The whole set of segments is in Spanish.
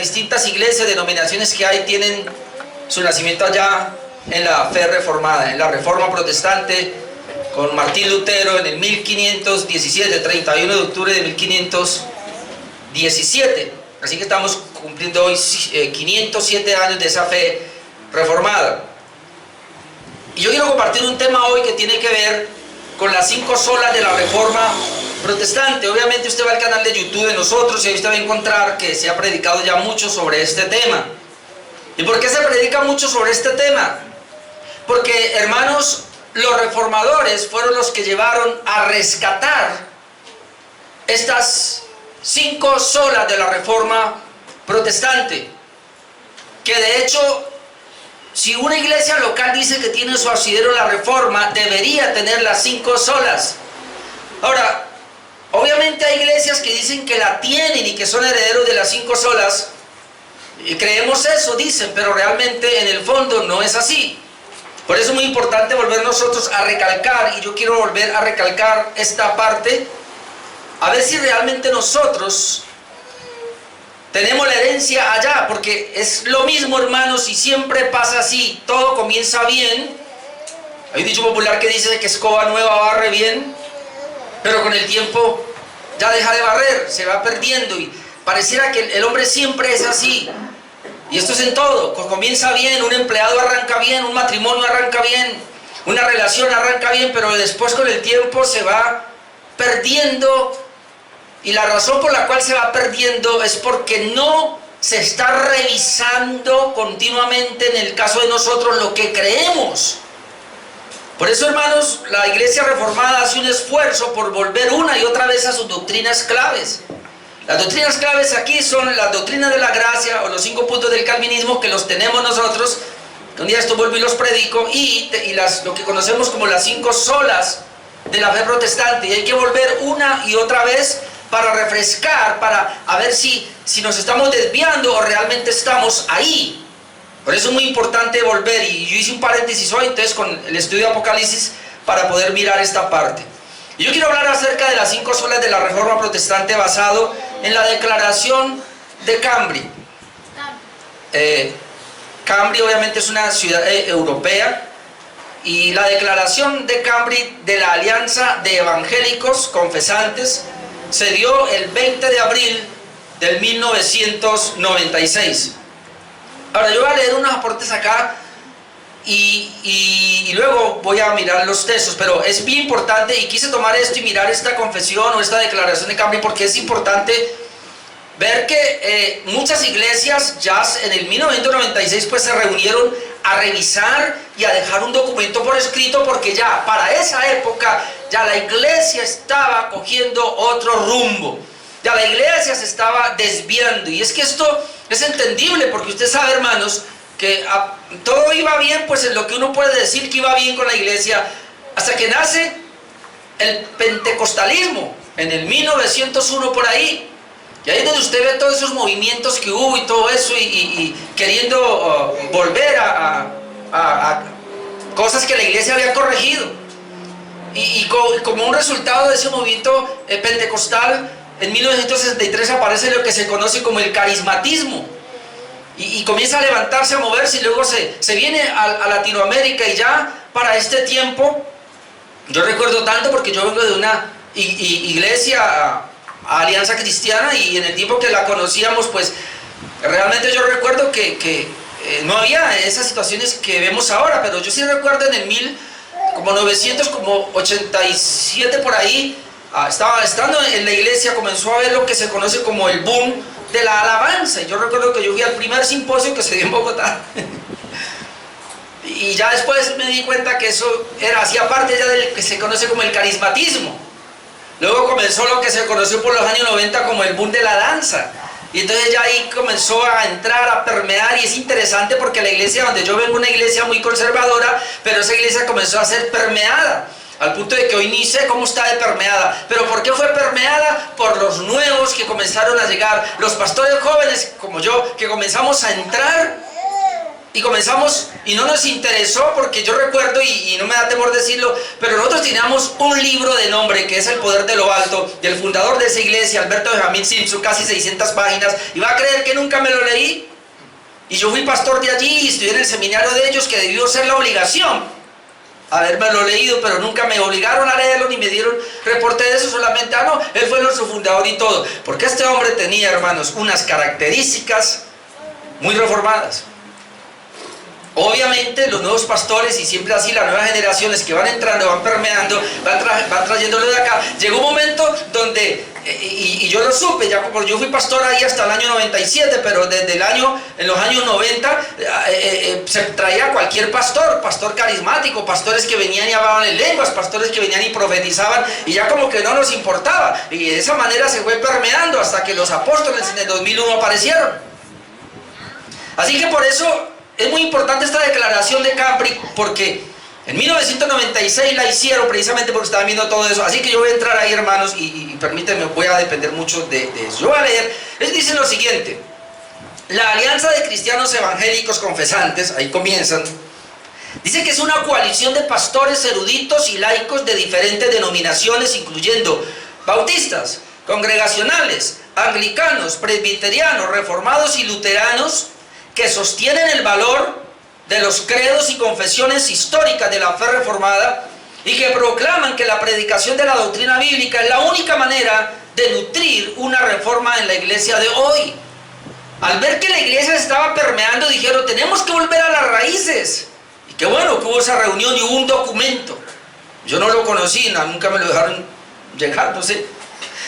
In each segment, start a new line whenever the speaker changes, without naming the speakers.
distintas iglesias, denominaciones que hay, tienen su nacimiento allá en la fe reformada, en la Reforma Protestante, con Martín Lutero en el 1517, 31 de octubre de 1517. Así que estamos cumpliendo hoy 507 años de esa fe reformada. Y yo quiero compartir un tema hoy que tiene que ver con las 5 solas de la Reforma Protestante. Obviamente usted va al canal de YouTube de nosotros y ahí usted va a encontrar que se ha predicado ya mucho sobre este tema. ¿Y por qué se predica mucho sobre este tema? Porque, hermanos, los reformadores fueron los que llevaron a rescatar estas 5 solas de la Reforma Protestante, que de hecho, si una iglesia local dice que tiene su asidero la Reforma, debería tener las 5 solas. Ahora, obviamente hay iglesias que dicen que la tienen y que son herederos de las 5 solas, y creemos eso, dicen, pero realmente en el fondo no es así. Por eso es muy importante volver nosotros a recalcar, y yo quiero volver a recalcar esta parte, a ver si realmente nosotros tenemos la herencia allá, porque es lo mismo, hermanos, y siempre pasa así. Todo comienza bien. Hay un dicho popular que dice que escoba nueva barre bien, pero con el tiempo ya deja de barrer, se va perdiendo, y pareciera que el hombre siempre es así. Y esto es en todo. Comienza bien, un empleado arranca bien, un matrimonio arranca bien, una relación arranca bien, pero después con el tiempo se va perdiendo. Y la razón por la cual se va perdiendo es porque no se está revisando continuamente, en el caso de nosotros, lo que creemos. Por eso, hermanos, la Iglesia Reformada hace un esfuerzo por volver una y otra vez a sus doctrinas claves. Las doctrinas claves aquí son las doctrinas de la gracia, o los 5 puntos del calvinismo, que los tenemos nosotros. Un día esto vuelvo y los predico, y lo que conocemos como las 5 solas de la fe protestante. Y hay que volver una y otra vez para refrescar, para a ver si nos estamos desviando o realmente estamos ahí. Por eso es muy importante volver, y yo hice un paréntesis hoy entonces con el estudio de Apocalipsis para poder mirar esta parte. Y yo quiero hablar acerca de las 5 solas de la Reforma Protestante basado en la Declaración de Cambridge. Cambridge obviamente es una ciudad europea, y la Declaración de Cambridge de la Alianza de Evangélicos Confesantes se dio el 20 de abril del 1996. Ahora yo voy a leer unos aportes acá y luego voy a mirar los textos, pero es bien importante, y quise tomar esto y mirar esta confesión o esta declaración de Cambridge porque es importante ver que muchas iglesias ya en el 1996 pues se reunieron a revisar y a dejar un documento por escrito, porque ya para esa época ya la iglesia estaba cogiendo otro rumbo, ya la iglesia se estaba desviando. Y es que esto es entendible, porque usted sabe, hermanos, que todo iba bien, pues en lo que uno puede decir que iba bien con la iglesia, hasta que nace el pentecostalismo en el 1901 por ahí. Y ahí es donde usted ve todos esos movimientos que hubo y todo eso, y queriendo volver a cosas que la iglesia había corregido. Y como un resultado de ese movimiento pentecostal, en 1963 aparece lo que se conoce como el carismatismo. Y comienza a levantarse, a moverse, y luego se viene a Latinoamérica. Y ya para este tiempo, yo recuerdo tanto porque yo vengo de una iglesia, Alianza Cristiana, y en el tiempo que la conocíamos, pues realmente yo recuerdo que no había esas situaciones que vemos ahora, pero yo sí recuerdo en el 1987 por ahí, estando en la iglesia, comenzó a ver lo que se conoce como el boom de la alabanza. Y yo recuerdo que yo fui al primer simposio que se dio en Bogotá y ya después me di cuenta que eso hacía parte ya del que se conoce como el carismatismo. Luego comenzó lo que se conoció por los años 90 como el boom de la danza. Y entonces ya ahí comenzó a entrar, a permear, y es interesante porque la iglesia donde yo vengo, una iglesia muy conservadora, pero esa iglesia comenzó a ser permeada, al punto de que hoy ni sé cómo está de permeada. ¿Pero por qué fue permeada? Por los nuevos que comenzaron a llegar, los pastores jóvenes como yo, que comenzamos a entrar y comenzamos, y no nos interesó, porque yo recuerdo, y no me da temor decirlo, pero nosotros teníamos un libro de nombre, que es El Poder de lo Alto, del fundador de esa iglesia, Alberto Benjamín Simpson, casi 600 páginas, y va a creer que nunca me lo leí. Y yo fui pastor de allí, y estudié en el seminario de ellos, que debió ser la obligación habérmelo leído, pero nunca me obligaron a leerlo, ni me dieron reporte de eso, solamente, no, él fue nuestro fundador y todo, porque este hombre tenía, hermanos, unas características muy reformadas. Obviamente los nuevos pastores, y siempre así las nuevas generaciones que van entrando, van permeando, van trayéndolo de acá, llegó un momento donde, y yo lo supe, ya como yo fui pastor ahí hasta el año 97, pero desde en los años 90 se traía cualquier pastor carismático, pastores que venían y hablaban en lenguas, pastores que venían y profetizaban, y ya como que no nos importaba, y de esa manera se fue permeando hasta que los apóstoles en el 2001 aparecieron. Así que por eso es muy importante esta declaración de Cambridge, porque en 1996 la hicieron precisamente porque estaban viendo todo eso. Así que yo voy a entrar ahí, hermanos, y permítanme, voy a depender mucho de eso. Yo voy a leer, ellos dicen lo siguiente: la Alianza de Cristianos Evangélicos Confesantes, ahí comienzan, dice que es una coalición de pastores eruditos y laicos de diferentes denominaciones, incluyendo bautistas, congregacionales, anglicanos, presbiterianos, reformados y luteranos, que sostienen el valor de los credos y confesiones históricas de la fe reformada y que proclaman que la predicación de la doctrina bíblica es la única manera de nutrir una reforma en la iglesia de hoy. Al ver que la iglesia se estaba permeando, dijeron: tenemos que volver a las raíces. Y qué bueno que hubo esa reunión y hubo un documento. Yo no lo conocí, nunca me lo dejaron llegar, no sé.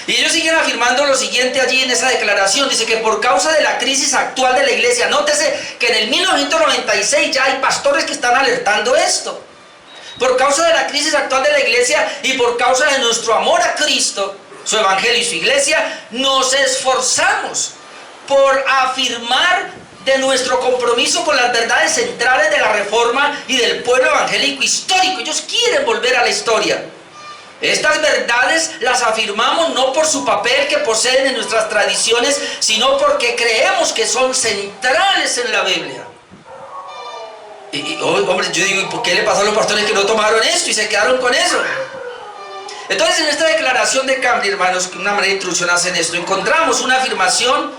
Y ellos siguen afirmando lo siguiente allí en esa declaración. Dice que por causa de la crisis actual de la iglesia, nótese que en el 1996 ya hay pastores que están alertando esto. Por causa de la crisis actual de la iglesia y por causa de nuestro amor a Cristo, su evangelio y su iglesia, nos esforzamos por afirmar de nuestro compromiso con las verdades centrales de la reforma y del pueblo evangélico histórico. Ellos quieren volver a la historia. Estas verdades las afirmamos no por su papel que poseen en nuestras tradiciones, sino porque creemos que son centrales en la Biblia. Hombre, yo digo, ¿y por qué le pasó a los pastores que no tomaron esto y se quedaron con eso? Entonces, en esta declaración de Cambridge, hermanos, que una manera de introducción hacen esto, encontramos una afirmación,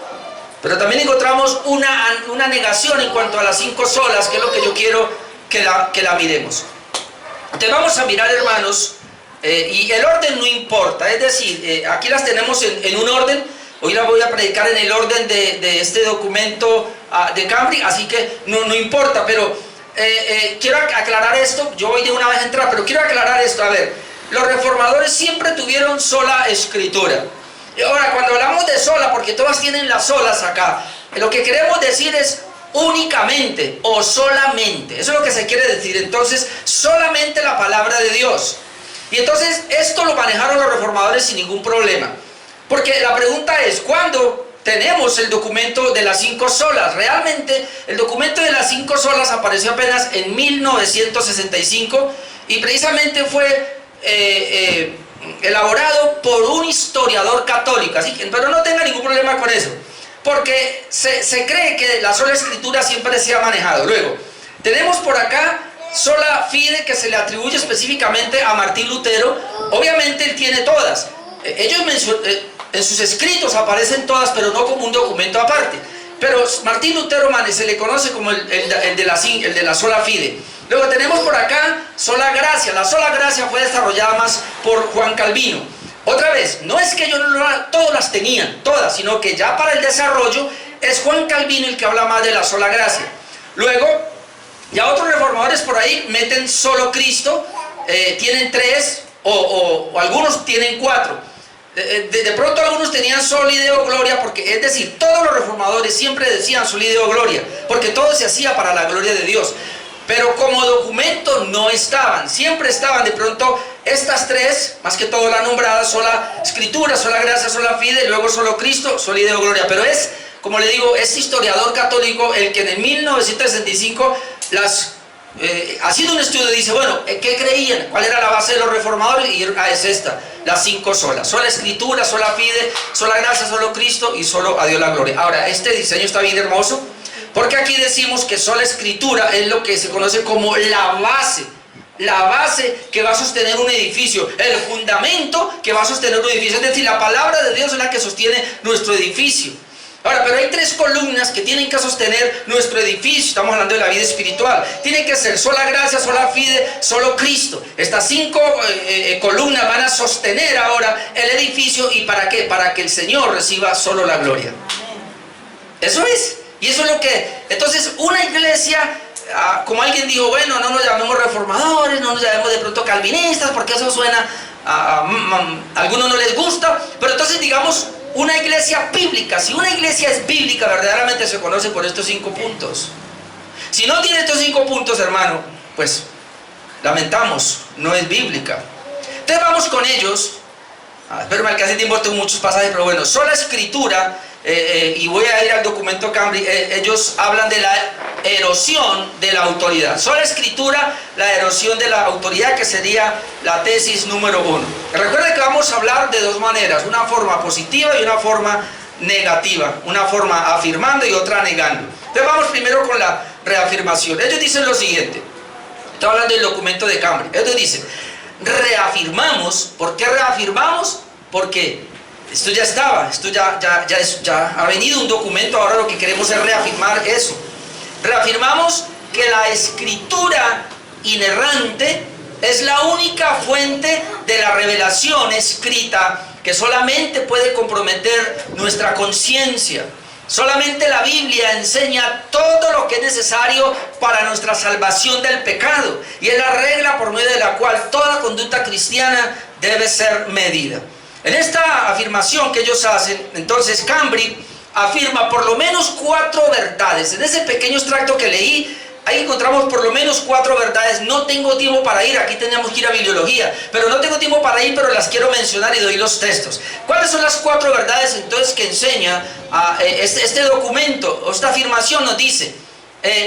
pero también encontramos una negación en cuanto a las 5 solas, que es lo que yo quiero que la miremos. Entonces vamos a mirar, hermanos, y el orden no importa, es decir, aquí las tenemos en un orden. Hoy las voy a predicar en el orden de este documento de Cambridge, así que no importa, pero quiero aclarar esto. Yo voy de una vez a entrar, pero quiero aclarar esto. A ver, los reformadores siempre tuvieron sola escritura. Y ahora, cuando hablamos de sola, porque todas tienen las solas acá, lo que queremos decir es únicamente o solamente. Eso es lo que se quiere decir. Entonces, solamente la palabra de Dios. Y entonces esto lo manejaron los reformadores sin ningún problema. Porque la pregunta es, ¿cuándo tenemos el documento de las 5 solas? Realmente el documento de las 5 solas apareció apenas en 1965 y precisamente fue elaborado por un historiador católico. Así que, pero no tenga ningún problema con eso, porque se cree que la sola escritura siempre se ha manejado. Luego, tenemos por acá sola fide, que se le atribuye específicamente a Martín Lutero. Obviamente él tiene todas. Ellos en sus escritos aparecen todas, pero no como un documento aparte. Pero Martín Lutero se le conoce como el de la sola fide. Luego tenemos por acá sola gracia. La sola gracia fue desarrollada más por Juan Calvino. Otra vez, no es que ellos todos las tenían, todas, sino que ya para el desarrollo es Juan Calvino el que habla más de la sola gracia. Luego, ya otros reformadores por ahí meten solo Cristo, tienen 3 o algunos tienen 4. De pronto algunos tenían soli Deo gloria, porque es decir, todos los reformadores siempre decían soli Deo gloria, porque todo se hacía para la gloria de Dios. Pero como documento no estaban, siempre estaban de pronto estas 3, más que todo la nombrada, sola escritura, sola gracia, sola fide, luego solo Cristo, soli Deo gloria. Pero es, como le digo, es historiador católico el que en 1965 haciendo un estudio dice, bueno, ¿qué creían? ¿Cuál era la base de los reformadores? Y es esta, las 5 solas: sola escritura, sola fide, sola gracia, solo Cristo y solo a Dios la gloria. Ahora, este diseño está bien hermoso, Porque aquí decimos que sola escritura es lo que se conoce como la base que va a sostener un edificio, el fundamento que va a sostener un edificio. Es decir, la palabra de Dios es la que sostiene nuestro edificio. Ahora, pero hay tres columnas que tienen que sostener nuestro edificio. Estamos hablando de la vida espiritual. Tiene que ser sola gracia, sola fide, solo Cristo. Estas cinco columnas van a sostener ahora el edificio. ¿Y para qué? Para que el Señor reciba solo la gloria. Eso es. Y eso es lo que... Entonces, una iglesia... como alguien dijo, bueno, no nos llamemos reformadores, no nos llamemos de pronto calvinistas, porque eso suena a algunos no les gusta, pero entonces digamos una iglesia bíblica. Si una iglesia es bíblica, verdaderamente se conoce por estos 5 puntos. Si no tiene estos 5 puntos, hermano, pues lamentamos, no es bíblica. Entonces vamos con ellos. Espero me alcance tiempo, tengo muchos pasajes, pero bueno, sola escritura. Y voy a ir al documento Cambridge. Ellos hablan de la erosión de la autoridad. Sola escritura, la erosión de la autoridad, que sería la tesis número 1. Recuerden que vamos a hablar de dos maneras, una forma positiva y una forma negativa, una forma afirmando y otra negando. Entonces vamos primero con la reafirmación. Ellos dicen lo siguiente, estoy hablando del documento de Cambridge. Ellos dicen, reafirmamos. ¿Por qué reafirmamos? Porque esto ya estaba, esto ya ha venido un documento, ahora lo que queremos es reafirmar eso. Reafirmamos que la escritura inerrante es la única fuente de la revelación escrita que solamente puede comprometer nuestra conciencia. Solamente la Biblia enseña todo lo que es necesario para nuestra salvación del pecado, y es la regla por medio de la cual toda conducta cristiana debe ser medida. En esta afirmación que ellos hacen, entonces Cambridge afirma por lo menos 4 verdades. En ese pequeño extracto que leí, ahí encontramos por lo menos 4 verdades. No tengo tiempo para ir, aquí tenemos que ir a bibliología, pero no tengo tiempo para ir, pero las quiero mencionar y doy los textos. ¿Cuáles son las 4 verdades entonces que enseña este documento? O esta afirmación nos dice,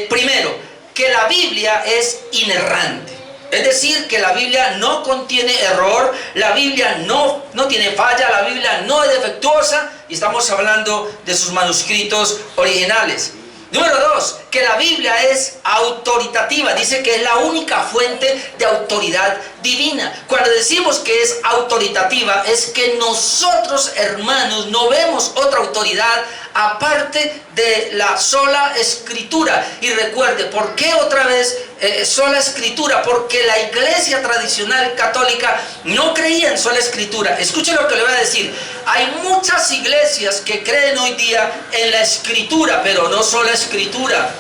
primero, que la Biblia es inerrante. Es decir, que la Biblia no contiene error, la Biblia no tiene falla, la Biblia no es defectuosa, y estamos hablando de sus manuscritos originales. Número 2, que la Biblia es autoritativa. Dice que es la única fuente de autoridad divina. Cuando decimos que es autoritativa, es que nosotros, hermanos, no vemos otra autoridad aparte de la sola escritura. Y recuerde, ¿por qué otra vez sola escritura? Porque la iglesia tradicional católica no creía en sola escritura. Escuchen lo que le voy a decir. Hay muchas iglesias que creen hoy día en la escritura, pero no sola escritura,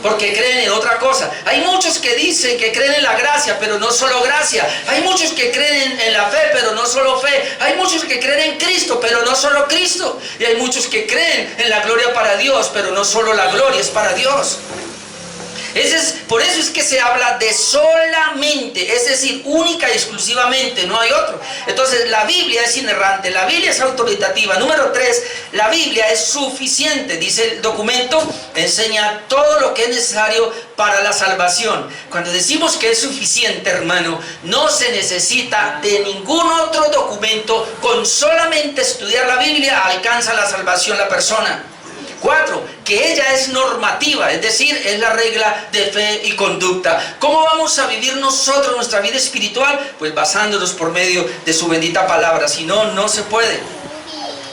porque creen en otra cosa. Hay muchos que dicen que creen en la gracia, pero no solo gracia. Hay muchos que creen en la fe, pero no solo fe. Hay muchos que creen en Cristo, pero no solo Cristo. Y hay muchos que creen en la gloria para Dios, pero no solo la gloria es para Dios. Por eso es que se habla de solamente, es decir, única y exclusivamente, no hay otro. Entonces la Biblia es inerrante, la Biblia es autoritativa. Número 3, la Biblia es suficiente. Dice el documento, enseña todo lo que es necesario para la salvación. Cuando decimos que es suficiente, hermano, no se necesita de ningún otro documento. Con solamente estudiar la Biblia alcanza la salvación la persona. 4, que ella es normativa, es decir, es la regla de fe y conducta. ¿Cómo vamos a vivir nosotros nuestra vida espiritual? Pues basándonos por medio de su bendita palabra. Si no, no se puede.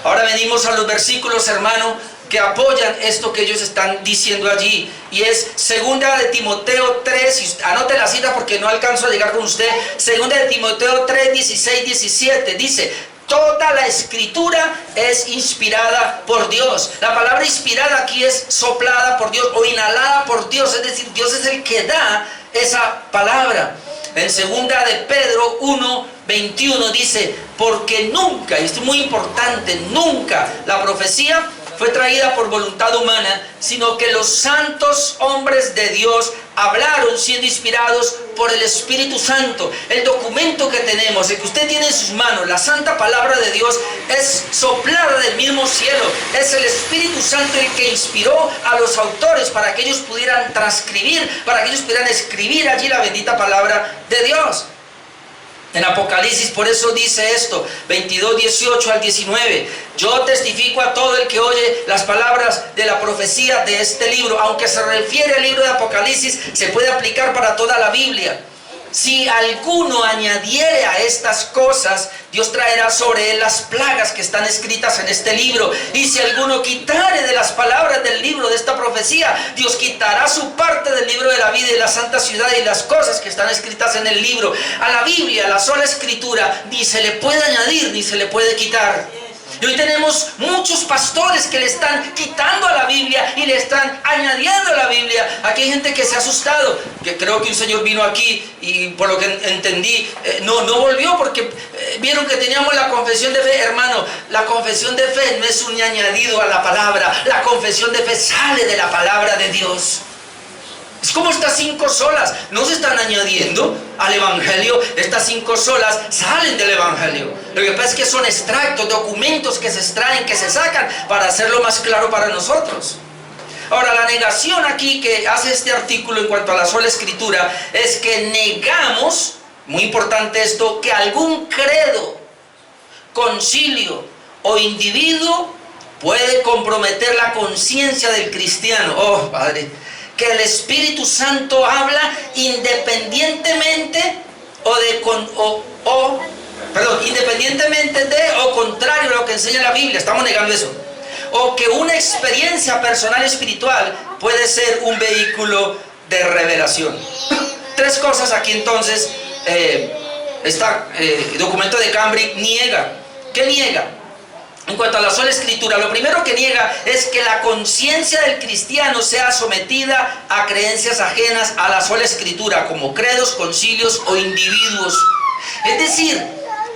Ahora venimos a los versículos, hermano, que apoyan esto que ellos están diciendo allí. Y es 2 de Timoteo 3, anote la cita porque no alcanzo a llegar con usted. 2 de Timoteo 3, 16, 17, dice: toda la escritura es inspirada por Dios. La palabra inspirada aquí es soplada por Dios o inhalada por Dios. Es decir, Dios es el que da esa palabra. En 2 de Pedro 1, 21 dice: porque nunca, y esto es muy importante, nunca la profecía fue traída por voluntad humana, sino que los santos hombres de Dios hablaron siendo inspirados por el Espíritu Santo. El documento que tenemos, el que usted tiene en sus manos, la santa palabra de Dios, es soplada del mismo cielo. Es el Espíritu Santo el que inspiró a los autores para que ellos pudieran transcribir, para que ellos pudieran escribir allí la bendita palabra de Dios. En Apocalipsis, por eso dice esto, 22, 18 al 19. Yo testifico a todo el que oye las palabras de la profecía de este libro. Aunque se refiere al libro de Apocalipsis, se puede aplicar para toda la Biblia. Si alguno añadiere a estas cosas, Dios traerá sobre él las plagas que están escritas en este libro. Y si alguno quitare de las palabras del libro de esta profecía, Dios quitará su parte del libro de la vida y la santa ciudad y las cosas que están escritas en el libro. A la Biblia, a la sola escritura, ni se le puede añadir ni se le puede quitar. Y hoy tenemos muchos pastores que le están quitando a la Biblia y le están añadiendo a la Biblia. Aquí hay gente que se ha asustado, que creo que un señor vino aquí y por lo que entendí, no volvió porque vieron que teníamos la confesión de fe. Hermano, la confesión de fe no es un añadido a la palabra. La confesión de fe sale de la palabra de Dios. Es como estas 5 solas, no se están añadiendo al Evangelio. Estas 5 solas salen del Evangelio. Lo que pasa es que son extractos, documentos que se extraen, que se sacan para hacerlo más claro para nosotros. Ahora, la negación aquí que hace este artículo en cuanto a la sola escritura es que negamos, muy importante esto, que algún credo, concilio o individuo puede comprometer la conciencia del cristiano. Oh, Padre, que el Espíritu Santo habla independientemente independientemente de o contrario a lo que enseña la Biblia. Estamos negando eso. O que una experiencia personal espiritual puede ser un vehículo de revelación. 3 cosas aquí entonces. Documento de Cambridge niega. ¿Qué niega? En cuanto a la sola escritura, lo primero que niega es que la conciencia del cristiano sea sometida a creencias ajenas a la sola escritura, como credos, concilios o individuos. Es decir,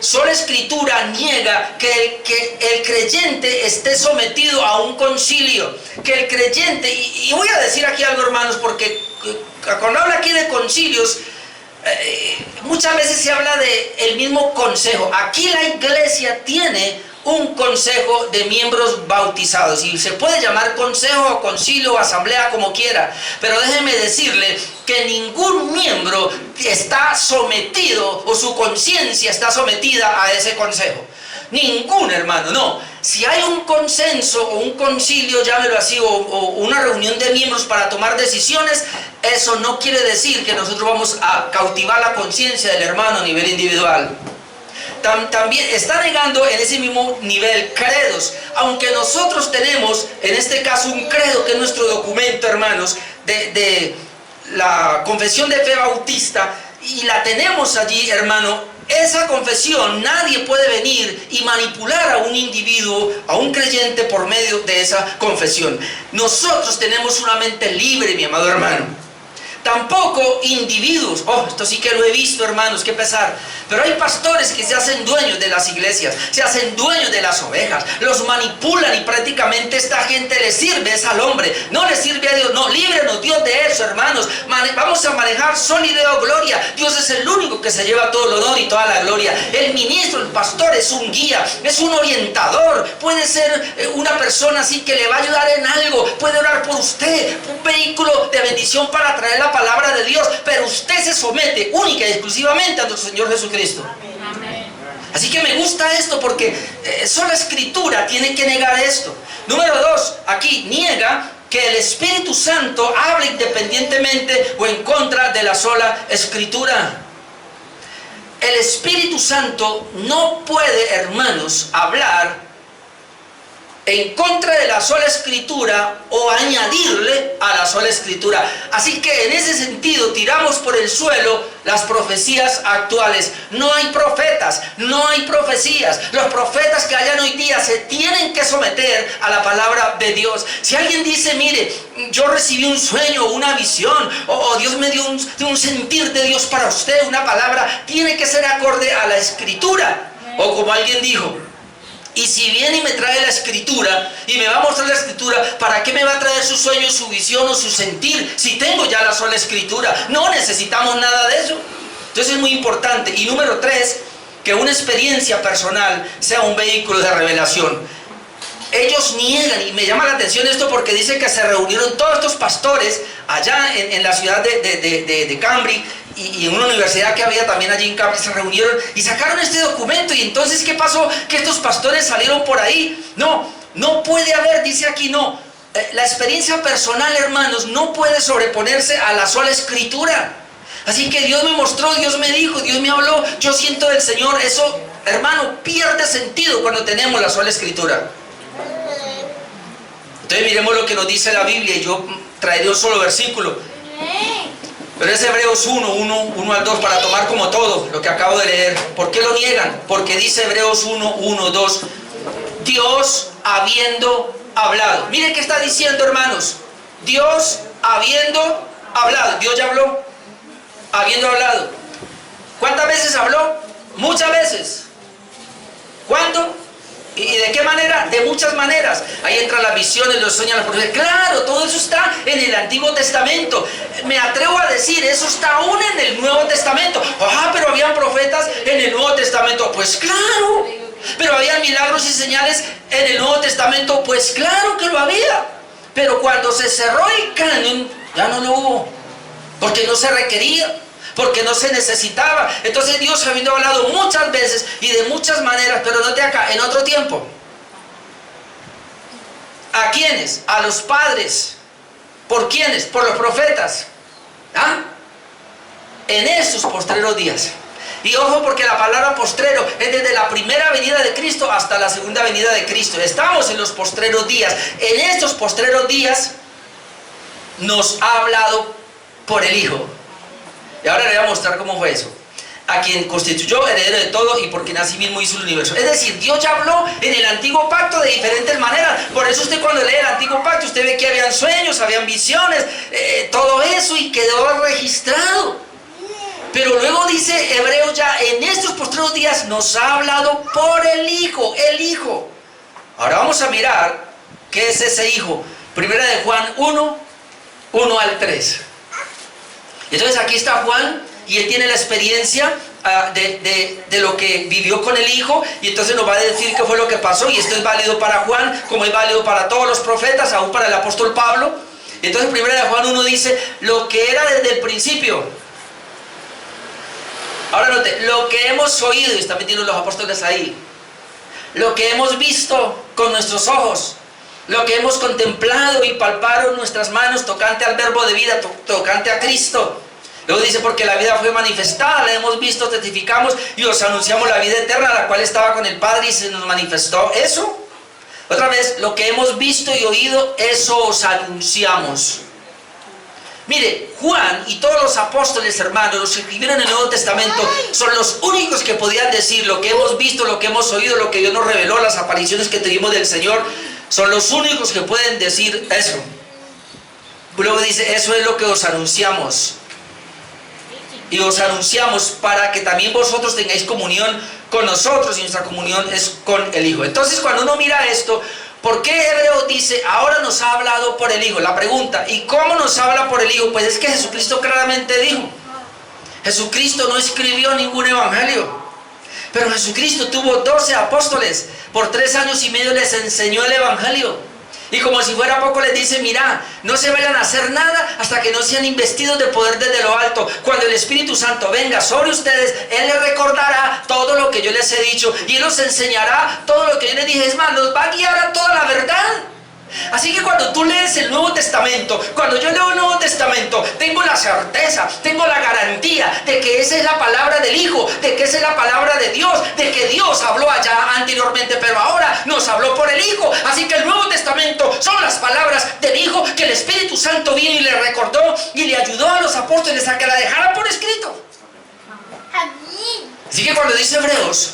sola escritura niega que el creyente esté sometido a un concilio, que el creyente, y voy a decir aquí algo, hermanos, porque cuando habla aquí de concilios, muchas veces se habla de el mismo consejo. Aquí la iglesia tiene un consejo de miembros bautizados, y se puede llamar consejo o concilio o asamblea, como quiera, pero déjeme decirle que ningún miembro está sometido o su conciencia está sometida a ese consejo. Ningún, hermano, no. Si hay un consenso o un concilio, llámelo así, o una reunión de miembros para tomar decisiones, eso no quiere decir que nosotros vamos a cautivar la conciencia del hermano a nivel individual. También está negando en ese mismo nivel credos, aunque nosotros tenemos en este caso un credo que es nuestro documento, hermanos, de la confesión de fe bautista, y la tenemos allí, hermano. Esa confesión, nadie puede venir y manipular a un individuo, a un creyente, por medio de esa confesión. Nosotros tenemos una mente libre, mi amado hermano. Tampoco individuos. Oh, esto sí que lo he visto, hermanos, qué pesar. Pero hay pastores que se hacen dueños de las iglesias, se hacen dueños de las ovejas, los manipulan, y prácticamente esta gente le sirve es al hombre, no le sirve a Dios. No, líbrenos Dios de eso, hermanos. Vamos a manejar solideo gloria. Dios es el único que se lleva todo el honor y toda la gloria. El ministro, el pastor es un guía, es un orientador, puede ser una persona así que le va a ayudar en algo, puede orar por usted, un vehículo de bendición para traer la palabra de Dios, pero usted se somete única y exclusivamente a nuestro Señor Jesucristo. Amén. Así que me gusta esto porque sola escritura tiene que negar esto. Número 2, aquí niega que el Espíritu Santo hable independientemente o en contra de la sola escritura. El Espíritu Santo no puede, hermanos, hablar en contra de la sola escritura o añadirle a la sola escritura. Así que en ese sentido tiramos por el suelo las profecías actuales. No hay profetas, no hay profecías. Los profetas que hayan hoy día se tienen que someter a la palabra de Dios. Si alguien dice, mire, yo recibí un sueño, una visión, o Dios me dio un sentir de Dios para usted, una palabra, tiene que ser acorde a la escritura. O como alguien dijo, y si viene y me trae la escritura y me va a mostrar la escritura, ¿para qué me va a traer su sueño, su visión o su sentir si tengo ya la sola escritura? No necesitamos nada de eso. Entonces es muy importante. Y número 3, que una experiencia personal sea un vehículo de revelación. ellos niegan, y me llama la atención esto porque dice que se reunieron todos estos pastores allá en la ciudad de Cambridge, y en una universidad que había también allí en Cambridge, se reunieron y sacaron este documento. Y entonces, ¿qué pasó? Que estos pastores salieron por ahí. No puede haber, dice aquí, no. La experiencia personal, hermanos, no puede sobreponerse a la sola escritura. Así que Dios me mostró, Dios me dijo, Dios me habló, yo siento del Señor. Eso, hermano, pierde sentido cuando tenemos la sola escritura. Entonces miremos lo que nos dice la Biblia, y yo traeré un solo versículo. Pero es Hebreos 1 al 2, para tomar como todo lo que acabo de leer. ¿Por qué lo niegan? Porque dice Hebreos 1, 2, Dios habiendo hablado. Miren qué está diciendo, hermanos. Dios habiendo hablado. Dios ya habló. Habiendo hablado. ¿Cuántas veces habló? Muchas veces. ¿Cuándo? ¿Y de qué manera? De muchas maneras. Ahí entran las visiones, los sueños, las profecías. Claro, todo eso está en el Antiguo Testamento. Me atrevo a decir, eso está aún en el Nuevo Testamento. Pero habían profetas en el Nuevo Testamento. Pues claro. Pero había milagros y señales en el Nuevo Testamento. Pues claro que lo había. Pero cuando se cerró el canon, ya no lo hubo. Porque no se requería. Porque no se necesitaba. Entonces Dios habiendo hablado muchas veces y de muchas maneras, pero note acá, en otro tiempo. ¿A quiénes? A los padres. ¿Por quiénes? Por los profetas. En estos postreros días. Y ojo, porque la palabra postrero es desde la primera venida de Cristo hasta la segunda venida de Cristo. Estamos en los postreros días. En estos postreros días nos ha hablado por el Hijo. Y ahora le voy a mostrar cómo fue eso. A quien constituyó heredero de todo y por quien asimismo hizo el universo. Es decir, Dios ya habló en el antiguo pacto de diferentes maneras. Por eso usted cuando lee el antiguo pacto, usted ve que habían sueños, habían visiones, todo eso, y quedó registrado. Pero luego dice Hebreos, ya en estos postreros días nos ha hablado por el Hijo, el Hijo. Ahora vamos a mirar qué es ese Hijo. Primera de Juan 1 al 3. Entonces aquí está Juan, y él tiene la experiencia de lo que vivió con el Hijo, y entonces nos va a decir qué fue lo que pasó. Y esto es válido para Juan, como es válido para todos los profetas, aún para el apóstol Pablo. Entonces primera de Juan 1 dice, lo que era desde el principio. Ahora note, lo que hemos oído, y están metiendo los apóstoles ahí, lo que hemos visto con nuestros ojos, lo que hemos contemplado y palparon nuestras manos tocante al verbo de vida, tocante a Cristo. Luego dice, porque la vida fue manifestada, la hemos visto, testificamos y os anunciamos la vida eterna, la cual estaba con el Padre y se nos manifestó. Eso. Otra vez, lo que hemos visto y oído, eso os anunciamos. Mire, Juan y todos los apóstoles, hermanos, los que escribieron el Nuevo Testamento, son los únicos que podían decir lo que hemos visto, lo que hemos oído, lo que Dios nos reveló, las apariciones que tuvimos del Señor. Son los únicos que pueden decir eso. Luego dice, eso es lo que os anunciamos. Y os anunciamos para que también vosotros tengáis comunión con nosotros, y nuestra comunión es con el Hijo. Entonces, cuando uno mira esto, ¿por qué Hebreo dice, ahora nos ha hablado por el Hijo? La pregunta, ¿y cómo nos habla por el Hijo? Pues es que Jesucristo claramente dijo. Jesucristo no escribió ningún evangelio. Pero Jesucristo tuvo 12 apóstoles. Por 3 años y medio les enseñó el evangelio. Y como si fuera poco les dice, mira, no se vayan a hacer nada hasta que no sean investidos de poder desde lo alto. Cuando el Espíritu Santo venga sobre ustedes, Él les recordará todo lo que yo les he dicho. Y Él os enseñará todo lo que yo les dije. Es más, nos va a guiar a toda la verdad. Así que cuando tú lees el Nuevo Testamento, cuando yo leo el Nuevo Testamento, tengo la certeza, tengo la garantía de que esa es la palabra del Hijo, de que esa es la palabra de Dios, de que Dios habló allá anteriormente, pero ahora nos habló por el Hijo. Así que el Nuevo Testamento son las palabras del Hijo que el Espíritu Santo vino y le recordó y le ayudó a los apóstoles a que la dejaran por escrito. Así que cuando dice Hebreos,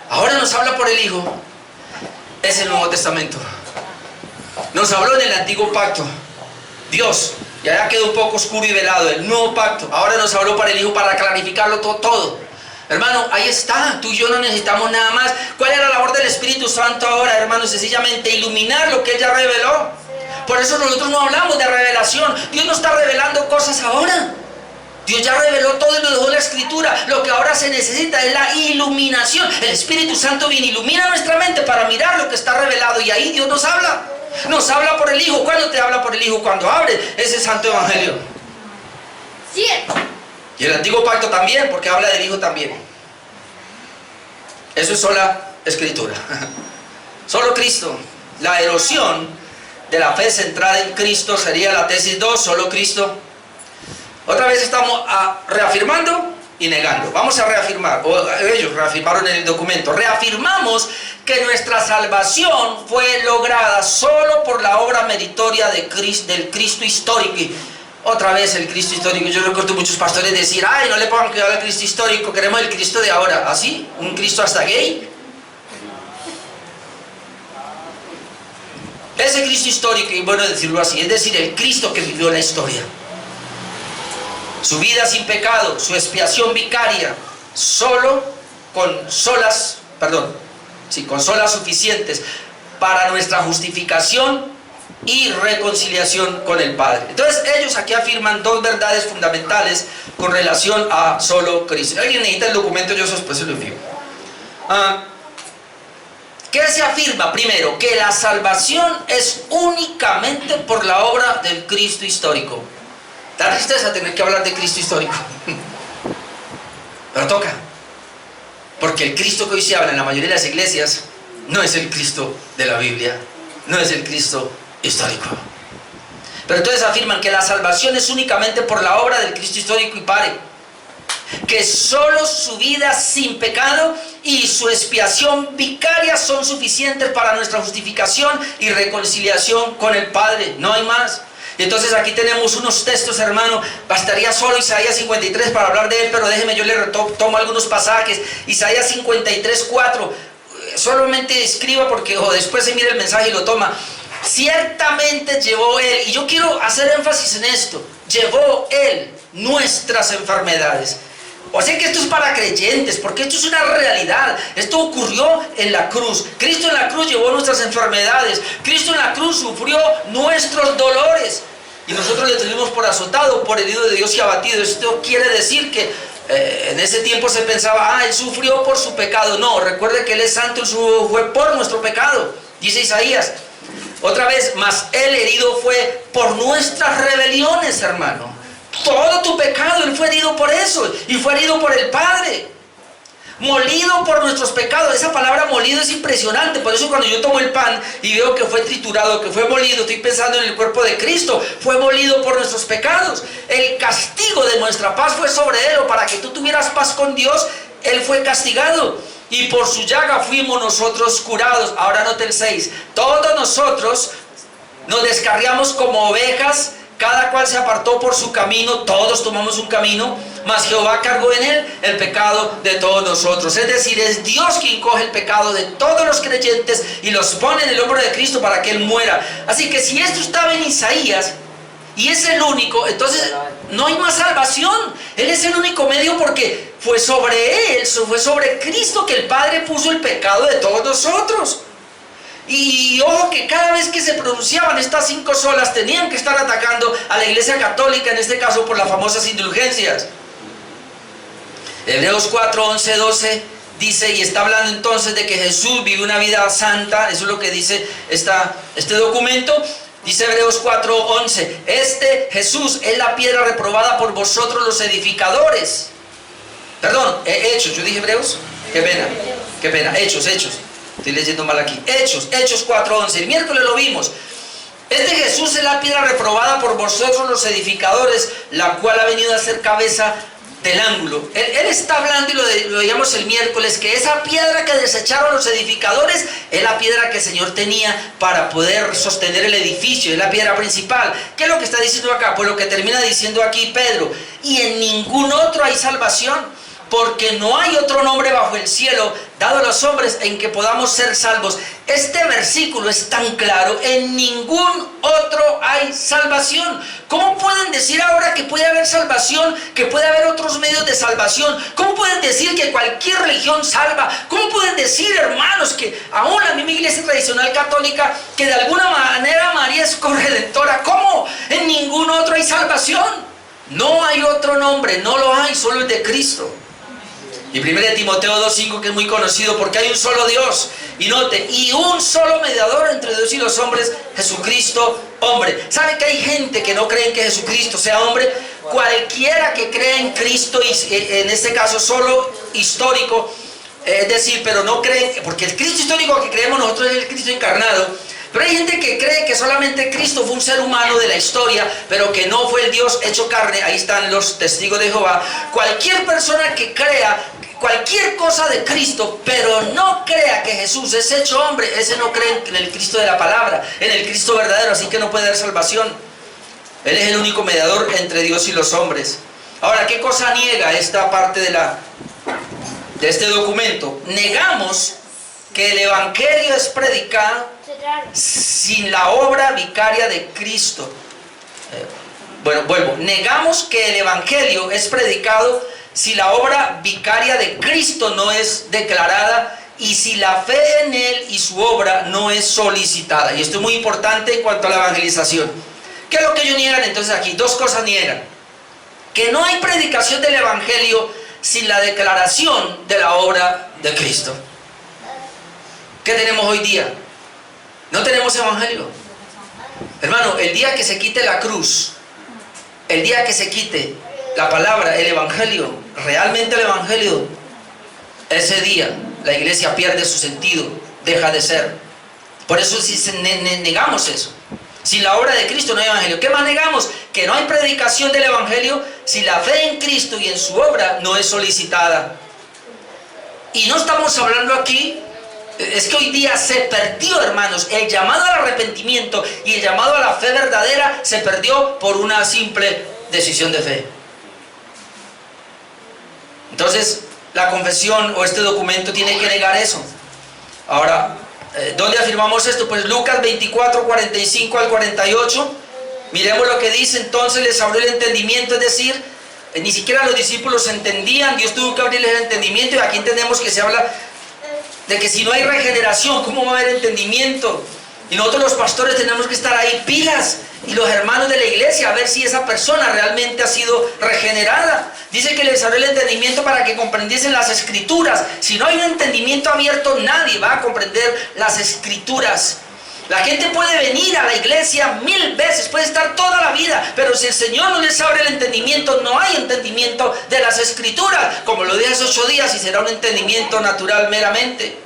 ahora nos habla por el Hijo, es el Nuevo Testamento. Nos habló en el antiguo pacto, Dios, y allá quedó un poco oscuro y velado, el nuevo pacto. Ahora nos habló para el Hijo para clarificarlo todo. Hermano, ahí está, tú y yo no necesitamos nada más. ¿Cuál es la labor del Espíritu Santo ahora, hermano? Sencillamente iluminar lo que Él ya reveló. Por eso nosotros no hablamos de revelación. Dios no está revelando cosas ahora. Dios ya reveló todo y lo dejó en la Escritura. Lo que ahora se necesita es la iluminación. El Espíritu Santo viene, ilumina nuestra mente para mirar lo que está revelado, y ahí Dios nos habla. Nos habla por el Hijo. ¿Cuándo te habla por el Hijo? Cuando abre ese santo evangelio.
Cierto.
Y el antiguo pacto también, porque habla del Hijo también. Eso es sola Escritura. Solo Cristo. La erosión de la fe centrada en Cristo sería la tesis 2, solo Cristo. Otra vez estamos reafirmando y negando. Vamos a reafirmar, o ellos reafirmaron en el documento. Reafirmamos que nuestra salvación fue lograda solo por la obra meritoria de del Cristo histórico. Y otra vez el Cristo histórico. Yo recuerdo muchos pastores decir: ay, no le pongan cuidado al Cristo histórico, queremos el Cristo de ahora. ¿Así? ¿Un Cristo hasta gay? Ese Cristo histórico, y bueno decirlo así, es decir, el Cristo que vivió la historia. Su vida sin pecado, su expiación vicaria, con solas suficientes para nuestra justificación y reconciliación con el Padre. Entonces ellos aquí afirman dos verdades fundamentales con relación a solo Cristo. ¿Alguien necesita el documento? Yo después se lo envío. ¿Qué se afirma? Primero, que la salvación es únicamente por la obra del Cristo histórico. Da tristeza tener que hablar de Cristo histórico, pero toca, porque el Cristo que hoy se habla en la mayoría de las iglesias no es el Cristo de la Biblia, no es el Cristo histórico. Pero entonces afirman que la salvación es únicamente por la obra del Cristo histórico, y que solo su vida sin pecado y su expiación vicaria son suficientes para nuestra justificación y reconciliación con el Padre, no hay más. Entonces aquí tenemos unos textos, hermano. Bastaría solo Isaías 53 para hablar de él, pero déjeme, yo le tomo algunos pasajes. Isaías 53:4. Solamente escriba, porque después se mira el mensaje y lo toma. Ciertamente llevó él, y yo quiero hacer énfasis en esto, llevó él nuestras enfermedades. O sea que esto es para creyentes, porque esto es una realidad. Esto ocurrió en la cruz. Cristo en la cruz llevó nuestras enfermedades. Cristo en la cruz sufrió nuestros dolores. Y nosotros le tuvimos por azotado, por herido de Dios y abatido. Esto quiere decir que en ese tiempo se pensaba: él sufrió por su pecado. No, recuerde que él es santo, él fue por nuestro pecado. Dice Isaías. Otra vez, mas él herido fue por nuestras rebeliones, hermano. Todo tu pecado, él fue herido por eso, y fue herido por el Padre. Molido por nuestros pecados. Esa palabra molido es impresionante. Por eso cuando yo tomo el pan y veo que fue triturado, que fue molido, estoy pensando en el cuerpo de Cristo. Fue molido por nuestros pecados. El castigo de nuestra paz fue sobre él, o para que tú tuvieras paz con Dios, él fue castigado, y por su llaga fuimos nosotros curados. Ahora note el 6. Todos nosotros nos descarriamos como ovejas, cada cual se apartó por su camino. Todos tomamos un camino, mas Jehová cargó en él el pecado de todos nosotros. Es decir, es Dios quien coge el pecado de todos los creyentes y los pone en el hombro de Cristo para que él muera. Así que si esto estaba en Isaías y es el único, entonces no hay más salvación. Él es el único medio, porque fue sobre él, fue sobre Cristo que el Padre puso el pecado de todos nosotros. Y ojo que cada vez que se pronunciaban estas 5 solas tenían que estar atacando a la Iglesia Católica, en este caso por las famosas indulgencias. Hebreos 4, 11, 12 dice, y está hablando entonces de que Jesús vivió una vida santa. Eso es lo que dice este documento. Dice Hebreos 4, 11, este Jesús es la piedra reprobada por vosotros los edificadores. Perdón, Hechos, yo dije Hebreos, qué pena, Hechos. Estoy leyendo mal aquí. Hechos 4:11. El miércoles lo vimos. Este Jesús es la piedra reprobada por vosotros los edificadores, la cual ha venido a ser cabeza del ángulo. Él está hablando, y lo veíamos el miércoles, que esa piedra que desecharon los edificadores es la piedra que el Señor tenía para poder sostener el edificio, es la piedra principal. ¿Qué es lo que está diciendo acá? Pues lo que termina diciendo aquí Pedro: y en ningún otro hay salvación, porque no hay otro nombre bajo el cielo dado a los hombres en que podamos ser salvos. Este versículo es tan claro: en ningún otro hay salvación. ¿Cómo pueden decir ahora que puede haber salvación, que puede haber otros medios de salvación? ¿Cómo pueden decir que cualquier religión salva? ¿Cómo pueden decir, hermanos, que aún la misma iglesia tradicional católica, que de alguna manera María es corredentora? ¿Cómo? En ningún otro hay salvación. No hay otro nombre, no lo hay, solo el de Cristo. Y 1 Timoteo 2:5, que es muy conocido, porque hay un solo Dios. Y note, y un solo mediador entre Dios y los hombres, Jesucristo, hombre. ¿Sabe que hay gente que no cree en que Jesucristo sea hombre? Cualquiera que cree en Cristo, y en este caso solo histórico, es decir, pero no creen, porque el Cristo histórico que creemos nosotros es el Cristo encarnado. Pero hay gente que cree que solamente Cristo fue un ser humano de la historia, pero que no fue el Dios hecho carne. Ahí están los testigos de Jehová. Cualquier persona que crea cualquier cosa de Cristo, pero no crea que Jesús es hecho hombre, ese no cree en el Cristo de la palabra, en el Cristo verdadero, así que no puede dar salvación. Él es el único mediador entre Dios y los hombres. Ahora, ¿qué cosa niega esta parte de este documento? Negamos que el Evangelio es predicado sin la obra vicaria de Cristo. Vuelvo. Negamos que el Evangelio es predicado si la obra vicaria de Cristo no es declarada y si la fe en Él y su obra no es solicitada. Y esto es muy importante en cuanto a la evangelización. ¿Qué es lo que ellos niegan entonces aquí? Dos cosas niegan. Que no hay predicación del Evangelio sin la declaración de la obra de Cristo. ¿Qué tenemos hoy día? No tenemos Evangelio. Hermano, el día que se quite la cruz, el día que se quite la palabra, el Evangelio, realmente el Evangelio, ese día la iglesia pierde su sentido, deja de ser. Por eso si negamos eso. Sin la obra de Cristo no hay Evangelio. ¿Qué más negamos? Que no hay predicación del Evangelio si la fe en Cristo y en su obra no es solicitada. Y no estamos hablando aquí, es que hoy día se perdió, hermanos, el llamado al arrepentimiento y el llamado a la fe verdadera se perdió por una simple decisión de fe. Entonces, la confesión o este documento tiene que negar eso. Ahora, ¿dónde afirmamos esto? Pues Lucas 24, 45 al 48. Miremos lo que dice. Entonces les abrió el entendimiento, es decir, ni siquiera los discípulos entendían. Dios tuvo que abrirles el entendimiento. Y aquí entendemos que se habla de que si no hay regeneración, ¿cómo va a haber entendimiento? Y nosotros los pastores tenemos que estar ahí pilas, y los hermanos de la iglesia, a ver si esa persona realmente ha sido regenerada. Dice que les abrió el entendimiento para que comprendiesen las escrituras. Si no hay un entendimiento abierto, nadie va a comprender las escrituras. La gente puede venir a la iglesia 1000 veces, puede estar toda la vida, pero si el Señor no les abre el entendimiento, no hay entendimiento de las escrituras, como lo dije hace 8 días, y será un entendimiento natural meramente.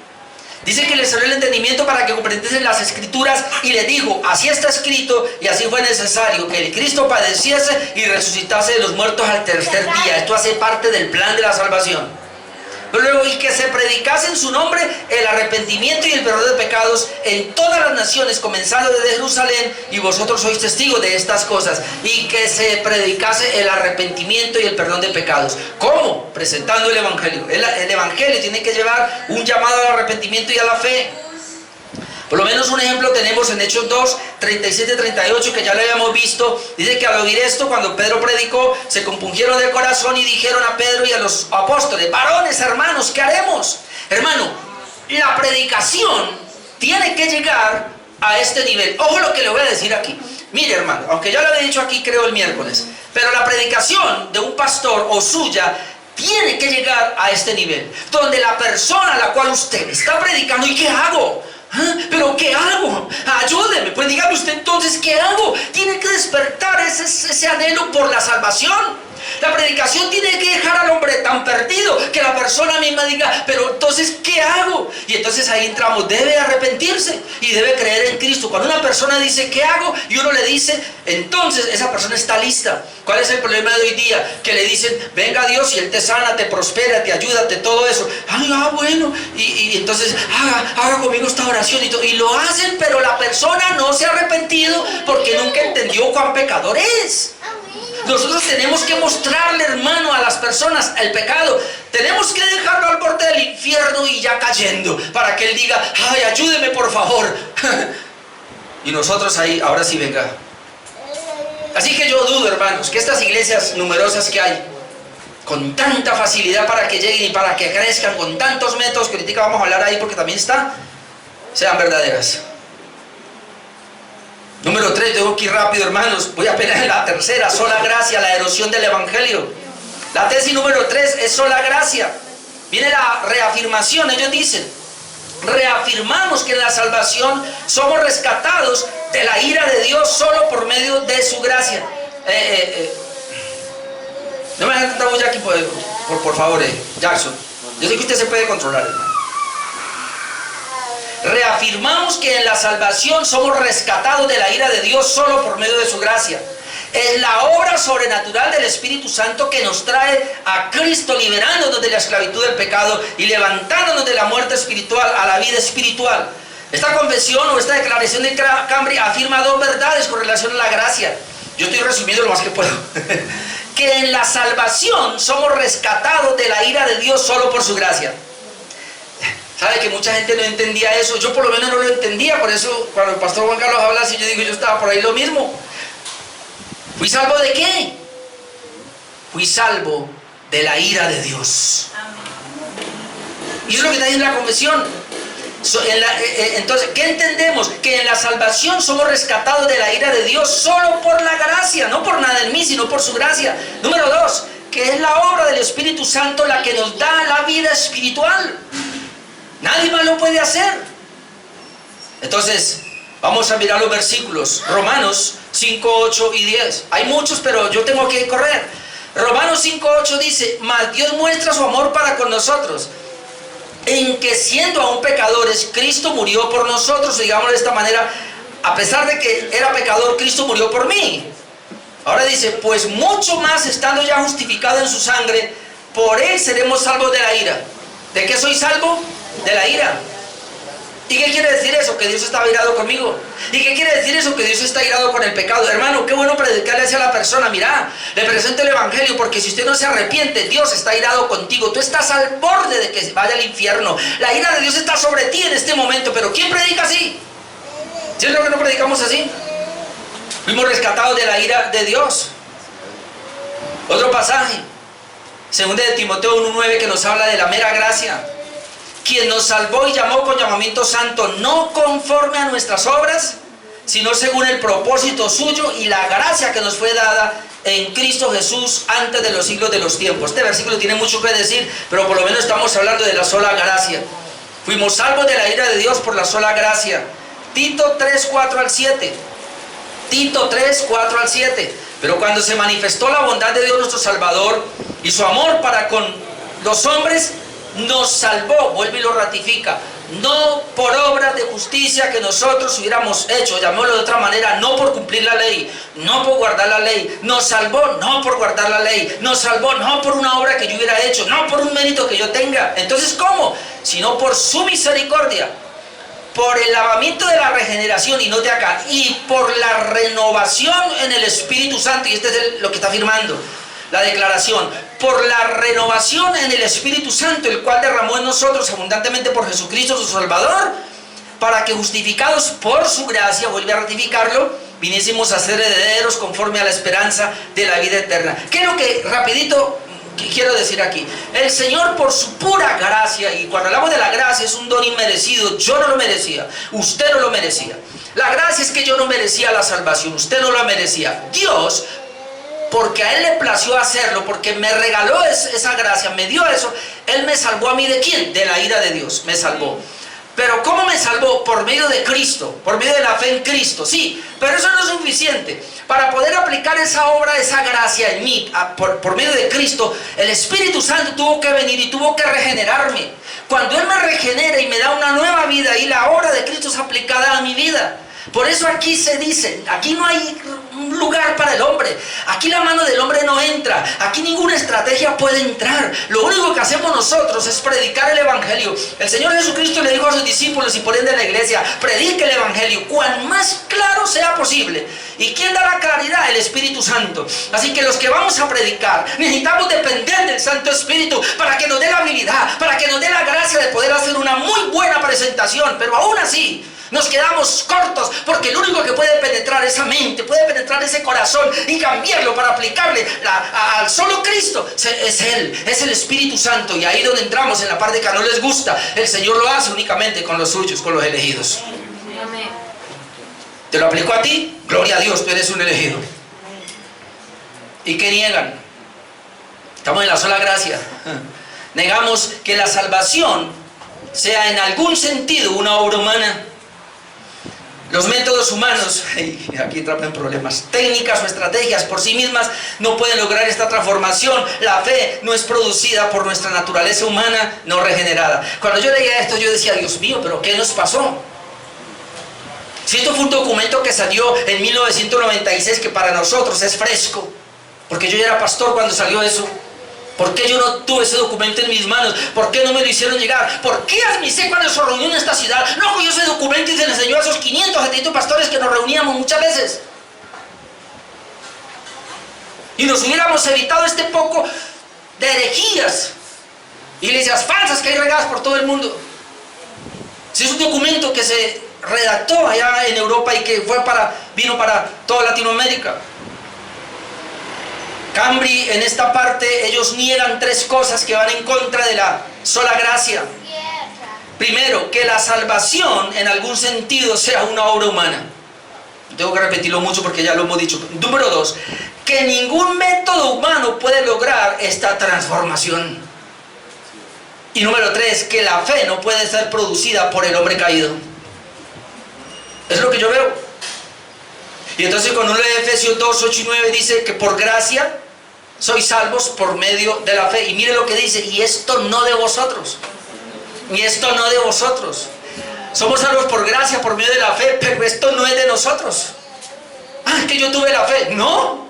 Dice que les abrió el entendimiento para que comprendiesen las escrituras, y le dijo, así está escrito y así fue necesario que el Cristo padeciese y resucitase de los muertos al tercer día. Esto hace parte del plan de la salvación. Pero luego, y que se predicase en su nombre el arrepentimiento y el perdón de pecados en todas las naciones, comenzando desde Jerusalén, y vosotros sois testigos de estas cosas. Y que se predicase el arrepentimiento y el perdón de pecados. ¿Cómo? Presentando el Evangelio. El Evangelio tiene que llevar un llamado al arrepentimiento y a la fe. Por lo menos un ejemplo tenemos en Hechos 2, 37, 38, que ya lo habíamos visto. Dice que al oír esto, cuando Pedro predicó, se compungieron de corazón y dijeron a Pedro y a los apóstoles, varones, hermanos, ¿qué haremos? Hermano, la predicación tiene que llegar a este nivel. Ojo lo que le voy a decir aquí. Mire, hermano, aunque yo lo había dicho aquí, creo, el miércoles, pero la predicación de un pastor o suya tiene que llegar a este nivel, donde la persona a la cual usted está predicando, ¿y qué hago? ¿Ah? ¿Pero qué hago? Ayúdeme, pues dígame usted entonces, ¿qué hago? Tiene que despertar ese anhelo por la salvación. La predicación tiene que dejar al hombre tan perdido que la persona misma diga, pero entonces, ¿qué hago? Y entonces ahí entramos, debe arrepentirse y debe creer en Cristo. Cuando una persona dice, ¿qué hago? Y uno le dice, entonces esa persona está lista. ¿Cuál es el problema de hoy día? Que le dicen, venga Dios y Él te sana, te prospera, te ayuda, todo eso. Bueno, y entonces haga conmigo esta oración y todo. Y lo hacen, pero la persona no se ha arrepentido porque nunca entendió cuán pecador es. Nosotros tenemos que mostrarle, hermano, a las personas el pecado. Tenemos que dejarlo al borde del infierno y ya cayendo, para que él diga, ay, ayúdeme por favor. Y nosotros ahí, ahora sí, venga. Así que yo dudo, hermanos, que estas iglesias numerosas que hay, con tanta facilidad para que lleguen y para que crezcan, con tantos métodos que ahorita vamos a hablar ahí porque también está, sean verdaderas. Número 3, tengo que ir rápido, hermanos. Voy apenas en la tercera, sola gracia, la erosión del evangelio. La tesis número 3 es sola gracia. Viene la reafirmación, ellos dicen, reafirmamos que en la salvación somos rescatados de la ira de Dios solo por medio de su gracia. No me hagan tanta bulla aquí, por favor, Jackson. Yo sé que usted se puede controlar, hermano. Reafirmamos que en la salvación somos rescatados de la ira de Dios solo por medio de su gracia. Es la obra sobrenatural del Espíritu Santo que nos trae a Cristo, liberándonos de la esclavitud del pecado y levantándonos de la muerte espiritual a la vida espiritual. Esta confesión o esta declaración de Cambridge afirma dos verdades con relación a la gracia. Yo estoy resumiendo lo más que puedo. Que en la salvación somos rescatados de la ira de Dios solo por su gracia. ¿Sabe que mucha gente no entendía eso? Yo por lo menos no lo entendía, por eso cuando el pastor Juan Carlos habla así, yo digo, yo estaba por ahí lo mismo. ¿Fui salvo de qué? Fui salvo de la ira de Dios. Y eso es lo que está diciendo la confesión. Entonces, ¿qué entendemos? Que en la salvación somos rescatados de la ira de Dios solo por la gracia, no por nada en mí, sino por su gracia. Número 2, que es la obra del Espíritu Santo la que nos da la vida espiritual. Nadie más lo puede hacer. Entonces, vamos a mirar los versículos. Romanos 5, 8 y 10. Hay muchos, pero yo tengo que correr. Romanos 5, 8 dice, mas Dios muestra su amor para con nosotros, en que siendo aún pecadores, Cristo murió por nosotros. Digámoslo de esta manera, a pesar de que era pecador, Cristo murió por mí. Ahora dice, pues mucho más estando ya justificado en su sangre, por él seremos salvos de la ira. ¿De qué soy salvo? De la ira. ¿Y qué quiere decir eso? Que Dios está irado conmigo. ¿Y qué quiere decir eso? Que Dios está irado con el pecado. Hermano, qué bueno predicarle hacia la persona. Mira, le presento el evangelio, porque si usted no se arrepiente, Dios está irado contigo. Tú estás al borde de que vaya al infierno. La ira de Dios está sobre ti en este momento. Pero ¿quién predica así? ¿Cierto que no predicamos así? Fuimos rescatados de la ira de Dios. Otro pasaje, 2 de Timoteo 1:9, que nos habla de la mera gracia. Quien nos salvó y llamó con llamamiento santo, no conforme a nuestras obras, sino según el propósito suyo y la gracia que nos fue dada en Cristo Jesús antes de los siglos de los tiempos. Este versículo tiene mucho que decir, pero por lo menos estamos hablando de la sola gracia. Fuimos salvos de la ira de Dios por la sola gracia. Tito 3, 4 al 7. Tito 3, 4 al 7. Pero cuando se manifestó la bondad de Dios nuestro Salvador y su amor para con los hombres, nos salvó, vuelve y lo ratifica, no por obras de justicia que nosotros hubiéramos hecho, llamémoslo de otra manera, no por cumplir la ley, no por guardar la ley, nos salvó no por guardar la ley, nos salvó no por una obra que yo hubiera hecho, no por un mérito que yo tenga. Entonces, ¿cómo? Sino por su misericordia, por el lavamiento de la regeneración, y note acá, y por la renovación en el Espíritu Santo, y este es lo que está afirmando la declaración, por la renovación en el Espíritu Santo, el cual derramó en nosotros abundantemente por Jesucristo su Salvador, para que justificados por su gracia, vuelve a ratificarlo, viniésemos a ser herederos conforme a la esperanza de la vida eterna. ¿Qué es lo que rapidito quiero decir aquí? El Señor, por su pura gracia, y cuando hablamos de la gracia es un don inmerecido, yo no lo merecía, usted no lo merecía. La gracia es que yo no merecía la salvación, usted no la merecía. Dios, porque a Él le plació hacerlo, porque me regaló esa gracia, me dio eso, Él me salvó a mí. ¿De quién? De la ira de Dios, me salvó. Pero ¿cómo me salvó? Por medio de Cristo, por medio de la fe en Cristo, sí, pero eso no es suficiente. Para poder aplicar esa obra, esa gracia en mí, por medio de Cristo, el Espíritu Santo tuvo que venir y tuvo que regenerarme. Cuando Él me regenera y me da una nueva vida, y la obra de Cristo es aplicada a mi vida. Por eso aquí se dice, aquí no hay un lugar para el hombre, aquí la mano del hombre no entra, aquí ninguna estrategia puede entrar. Lo único que hacemos nosotros es predicar el evangelio. El Señor Jesucristo le dijo a sus discípulos, y por ende a la iglesia, predique el evangelio cuán más claro sea posible. ¿Y quién da la claridad? El Espíritu Santo. Así que los que vamos a predicar necesitamos depender del Santo Espíritu para que nos dé la habilidad, para que nos dé la gracia de poder hacer una muy buena presentación. Pero aún así nos quedamos cortos, porque el único que puede penetrar esa mente, puede penetrar ese corazón y cambiarlo para aplicarle al solo Cristo, es Él, es el Espíritu Santo. Y ahí donde entramos en la parte que no les gusta, el Señor lo hace únicamente con los suyos, con los elegidos.
Amén.
Te lo aplico a ti, gloria a Dios, tú eres un elegido. ¿Y qué niegan? Estamos en la sola gracia. Negamos que la salvación sea en algún sentido una obra humana. Los métodos humanos, aquí traen problemas, técnicas o estrategias por sí mismas no pueden lograr esta transformación. La fe no es producida por nuestra naturaleza humana no regenerada. Cuando yo leía esto yo decía, Dios mío, ¿pero qué nos pasó? Si esto fue un documento que salió en 1996, que para nosotros es fresco, porque yo ya era pastor cuando salió eso. ¿Por qué yo no tuve ese documento en mis manos? ¿Por qué no me lo hicieron llegar? ¿Por qué admisé cuando se reunió en esta ciudad? No cogió ese documento y se le enseñó a esos 500, 700 pastores que nos reuníamos muchas veces. Y nos hubiéramos evitado este poco de herejías, iglesias falsas que hay regadas por todo el mundo. Si es un documento que se redactó allá en Europa y que vino para toda Latinoamérica. Cambridge, en esta parte, ellos niegan 3 cosas que van en contra de la sola gracia. Primero, que la salvación en algún sentido sea una obra humana. Tengo que repetirlo mucho porque ya lo hemos dicho. Número 2, que ningún método humano puede lograr esta transformación. Y número 3, que la fe no puede ser producida por el hombre caído. Es lo que yo veo. Y entonces cuando uno lee Efesios 2, 8 y 9 dice que por gracia sois salvos por medio de la fe. Y mire lo que dice, y esto no de vosotros. Y esto no de vosotros. Somos salvos por gracia, por medio de la fe, pero esto no es de nosotros. Ah, es que yo tuve la fe. No.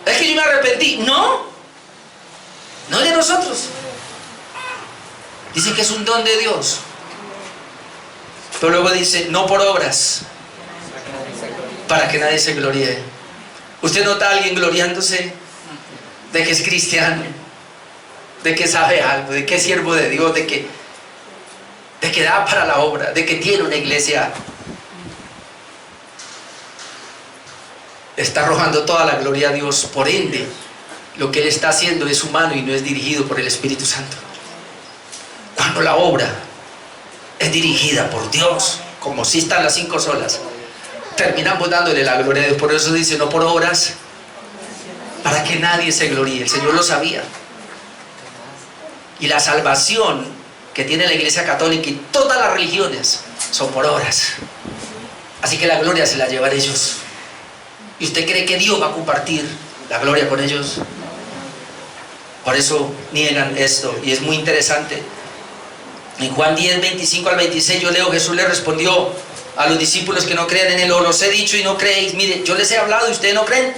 Es que yo me arrepentí. No. No es de nosotros. Dice que es un don de Dios. Pero luego dice, no por obras, para que nadie se gloríe. ¿Usted nota a alguien gloriándose de que es cristiano, de que sabe algo, de que es siervo de Dios, de que da para la obra, de que tiene una iglesia? Está arrojando toda la gloria a Dios. Por ende, lo que él está haciendo es humano y no es dirigido por el Espíritu Santo. Cuando la obra es dirigida por Dios, como si están las 5 solas, terminamos dándole la gloria a Dios. Por eso dice, no por obras, para que nadie se gloríe. El Señor lo sabía. Y la salvación que tiene la Iglesia Católica y todas las religiones son por obras. Así que la gloria se la llevan ellos. ¿Y usted cree que Dios va a compartir la gloria con ellos? Por eso niegan esto. Y es muy interesante. En Juan 10, 25 al 26 yo leo, Jesús le respondió a los discípulos que no crean en él: os he dicho y no creéis. Mire, yo les he hablado y ustedes no creen.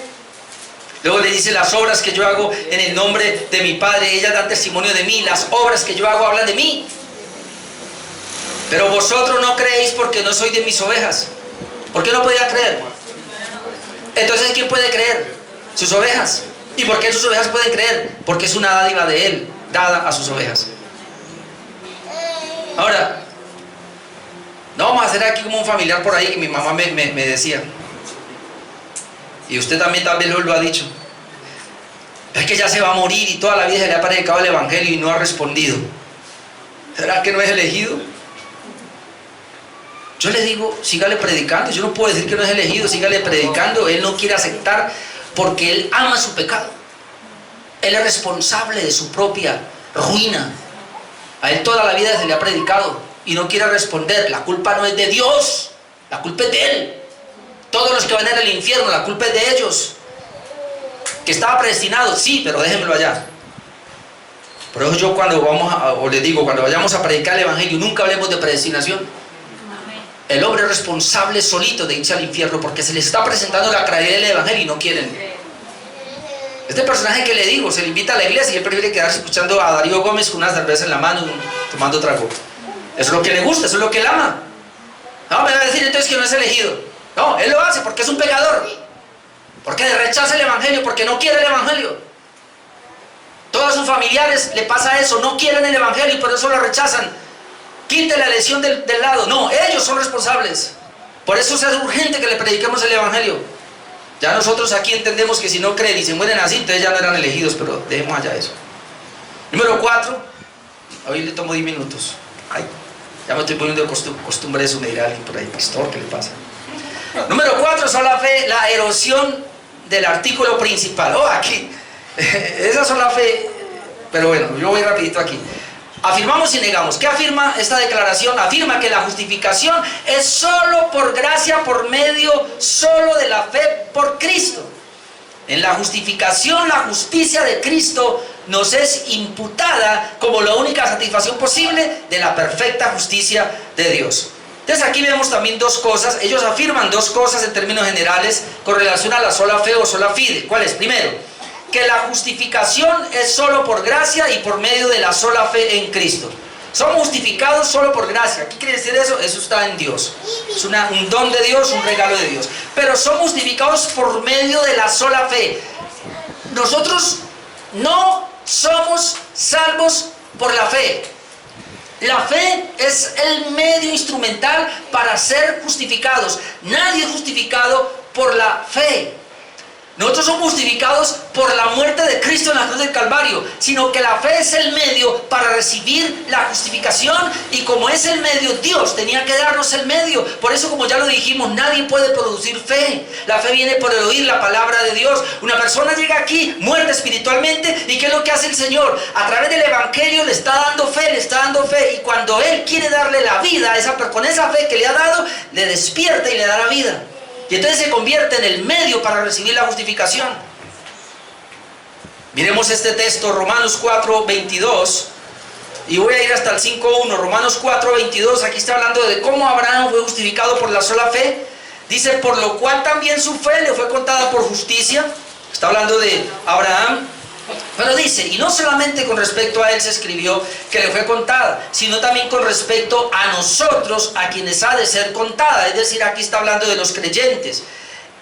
Luego le dice, las obras que yo hago en el nombre de mi Padre, ellas dan testimonio de mí. Las obras que yo hago hablan de mí. Pero vosotros no creéis porque no sois de mis ovejas. ¿Por qué no podía creer? Entonces, ¿quién puede creer? Sus ovejas. ¿Y por qué sus ovejas pueden creer? Porque es una dádiva de él, dada a sus ovejas. Ahora, no vamos a hacer aquí como un familiar por ahí que mi mamá me decía, y usted también tal vez lo ha dicho: es que ya se va a morir y toda la vida se le ha predicado el evangelio y no ha respondido. ¿Será que no es elegido? Yo le digo, sígale predicando. Yo no puedo decir que no es elegido, sígale predicando. Él no quiere aceptar porque él ama su pecado. Él es responsable de su propia ruina. A él toda la vida se le ha predicado y no quiere responder. La culpa no es de Dios, la culpa es de él. Todos los que van a ir al infierno, la culpa es de ellos. Que estaba predestinado, sí, pero déjenmelo allá. Por eso yo cuando les digo, cuando vayamos a predicar el evangelio, nunca hablemos de predestinación. El hombre es responsable solito de irse al infierno porque se les está presentando la claridad del evangelio y no quieren. Este personaje que le digo, se le invita a la iglesia y él prefiere quedarse escuchando a Darío Gómez con una cerveza en la mano, tomando trago. Eso es lo que le gusta, eso es lo que él ama. No, me va a decir entonces que no es elegido. No, él lo hace porque es un pecador. Porque rechaza el evangelio, porque no quiere el evangelio. Todos sus familiares le pasa eso, no quieren el evangelio y por eso lo rechazan. Quite la lesión del lado. No, ellos son responsables. Por eso es urgente que le prediquemos el evangelio. Ya nosotros aquí entendemos que si no creen y se mueren así, entonces ya no eran elegidos, pero dejemos allá eso. Número 4. Hoy le tomo 10 minutos. Ay, ya me estoy poniendo de costumbre eso, me dirá alguien por ahí, pastor, ¿qué le pasa? Número 4, sola fe, la erosión del artículo principal. Oh, aquí. Esa sola fe. Pero bueno, yo voy rapidito aquí. Afirmamos y negamos. ¿Qué afirma esta declaración? Afirma que la justificación es solo por gracia, por medio solo de la fe por Cristo. En la justificación, la justicia de Cristo nos es imputada como la única satisfacción posible de la perfecta justicia de Dios. Entonces aquí vemos también dos cosas. Ellos afirman dos cosas en términos generales con relación a la sola fe o sola fide. ¿Cuál es? Primero, que la justificación es solo por gracia y por medio de la sola fe en Cristo. Somos justificados solo por gracia. ¿Qué quiere decir eso? Eso está en Dios. Es un don de Dios, un regalo de Dios. Pero somos justificados por medio de la sola fe. Nosotros no somos salvos por la fe. La fe es el medio instrumental para ser justificados. Nadie es justificado por la fe. Nosotros somos justificados por la muerte de Cristo en la cruz del Calvario, sino que la fe es el medio para recibir la justificación, y como es el medio, Dios tenía que darnos el medio. Por eso, como ya lo dijimos, nadie puede producir fe. La fe viene por el oír la palabra de Dios. Una persona llega aquí muerta espiritualmente, ¿y qué es lo que hace el Señor? A través del Evangelio le está dando fe, y cuando Él quiere darle la vida, con esa fe que le ha dado, le despierta y le da la vida. Y entonces se convierte en el medio para recibir la justificación. Miremos este texto, Romanos 4:22, y voy a ir hasta el 5:1. Romanos 4:22, aquí está hablando de cómo Abraham fue justificado por la sola fe. Dice, por lo cual también su fe le fue contada por justicia. Está hablando de Abraham. Pero dice, y no solamente con respecto a él se escribió que le fue contada, sino también con respecto a nosotros, a quienes ha de ser contada. Es decir, aquí está hablando de los creyentes.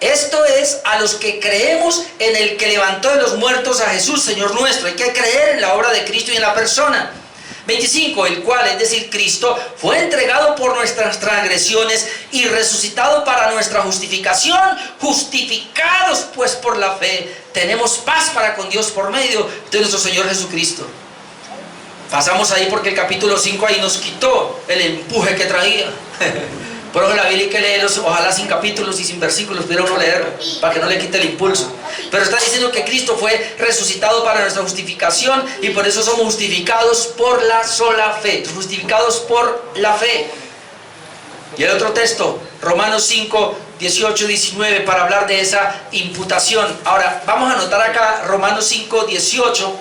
Esto es, a los que creemos en el que levantó de los muertos a Jesús, Señor nuestro. Hay que creer en la obra de Cristo y en la persona. 25, el cual, es decir, Cristo, fue entregado por nuestras transgresiones y resucitado para nuestra justificación. Justificados pues por la fe, tenemos paz para con Dios por medio de nuestro Señor Jesucristo. Pasamos ahí porque el capítulo 5 ahí nos quitó el empuje que traía. Por eso la Biblia hay que leerlos, ojalá sin capítulos y sin versículos, pero uno leerlo, para que no le quite el impulso. Pero está diciendo que Cristo fue resucitado para nuestra justificación, y por eso somos justificados por la sola fe, justificados por la fe. Y el otro texto, Romanos 5, 18, 19, para hablar de esa imputación. Ahora, vamos a anotar acá Romanos 5, 18,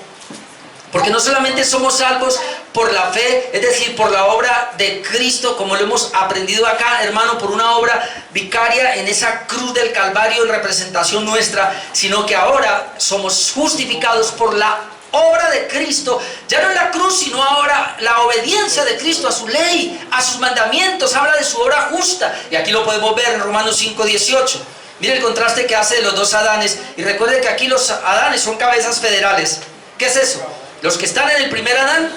porque no solamente somos salvos por la fe, es decir, por la obra de Cristo, como lo hemos aprendido acá, hermano, por una obra vicaria en esa cruz del Calvario en representación nuestra, sino que ahora somos justificados por la obra de Cristo, ya no en la cruz, sino ahora la obediencia de Cristo a su ley, a sus mandamientos. Habla de su obra justa, y aquí lo podemos ver en Romanos 5, 18. Mire el contraste que hace de los dos Adanes, y recuerde que aquí los Adanes son cabezas federales. ¿Qué es eso? Los que están en el primer Adán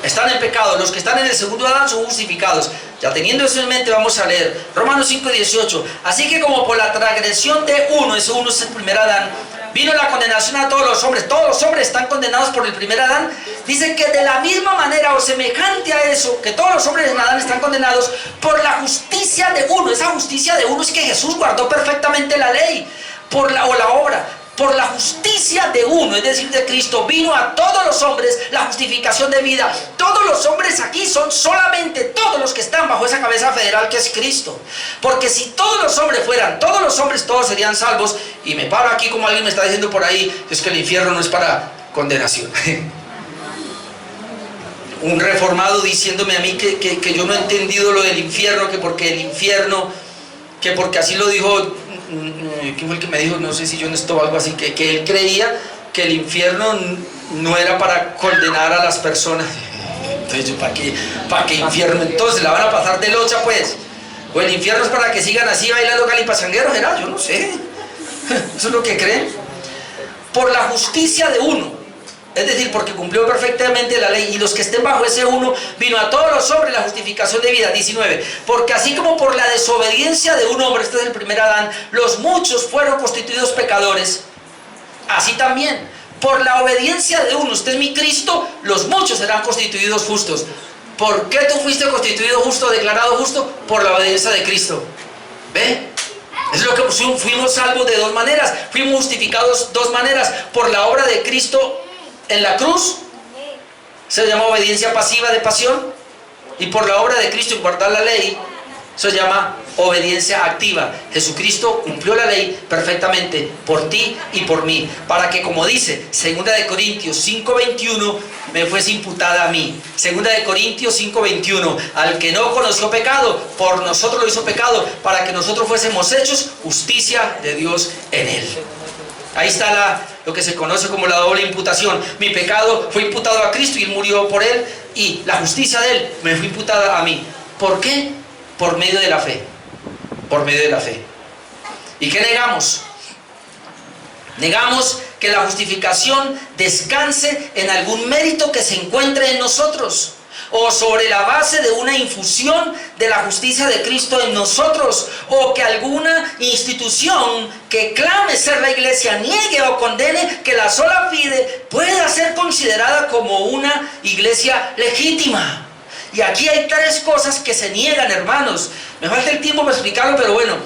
están en pecado, los que están en el segundo Adán son justificados. Ya teniendo eso en mente, vamos a leer Romanos 5, 18. Así que como por la transgresión de uno, ese uno es el primer Adán, vino la condenación a todos los hombres están condenados por el primer Adán. Dice que de la misma manera o semejante a eso, que todos los hombres en Adán están condenados por la justicia de uno. Esa justicia de uno es que Jesús guardó perfectamente la ley o la obra. Por la justicia de uno, es decir, de Cristo, vino a todos los hombres la justificación de vida. Todos los hombres aquí son solamente todos los que están bajo esa cabeza federal que es Cristo. Porque si todos los hombres fueran, todos los hombres, todos serían salvos. Y me paro aquí como alguien me está diciendo por ahí, es que el infierno no es para condenación. Un reformado diciéndome a mí que yo no he entendido lo del infierno, que porque el infierno, que porque así lo dijo... ¿Quién fue el que me dijo? No sé si yo no estoy algo así, que él creía que el infierno no era para condenar a las personas. Entonces, ¿para qué infierno? Entonces, ¿la van a pasar de locha, pues? ¿O el infierno es para que sigan así bailando calipasangueros? ¿Era? Yo no sé. Eso es lo que creen. Por la justicia de uno, es decir, porque cumplió perfectamente la ley, y los que estén bajo ese uno, vino a todos los hombres la justificación de vida. 19, porque así como por la desobediencia de un hombre, este es el primer Adán, los muchos fueron constituidos pecadores, así también por la obediencia de uno, este es mi Cristo, los muchos serán constituidos justos. ¿Por qué tú fuiste constituido justo, declarado justo? Por la obediencia de Cristo. ¿Ve? Es lo que fuimos salvos de dos maneras. Fuimos justificados dos maneras. Por la obra de Cristo en la cruz, se llama obediencia pasiva de pasión. Y por la obra de Cristo en guardar la ley, se llama obediencia activa. Jesucristo cumplió la ley perfectamente por ti y por mí, para que, como dice 2 de Corintios 5:21, me fuese imputada a mí. 2 de Corintios 5:21, al que no conoció pecado, por nosotros lo hizo pecado, para que nosotros fuésemos hechos justicia de Dios en él. Ahí está lo que se conoce como la doble imputación. Mi pecado fue imputado a Cristo y él murió por él, y la justicia de él me fue imputada a mí. ¿Por qué? Por medio de la fe. Por medio de la fe. ¿Y qué negamos? Negamos que la justificación descanse en algún mérito que se encuentre en nosotros, o sobre la base de una infusión de la justicia de Cristo en nosotros, o que alguna institución que clame ser la iglesia niegue o condene que la sola fide pueda ser considerada como una iglesia legítima. Y aquí hay tres cosas que se niegan, hermanos. Me falta el tiempo para explicarlo, pero bueno.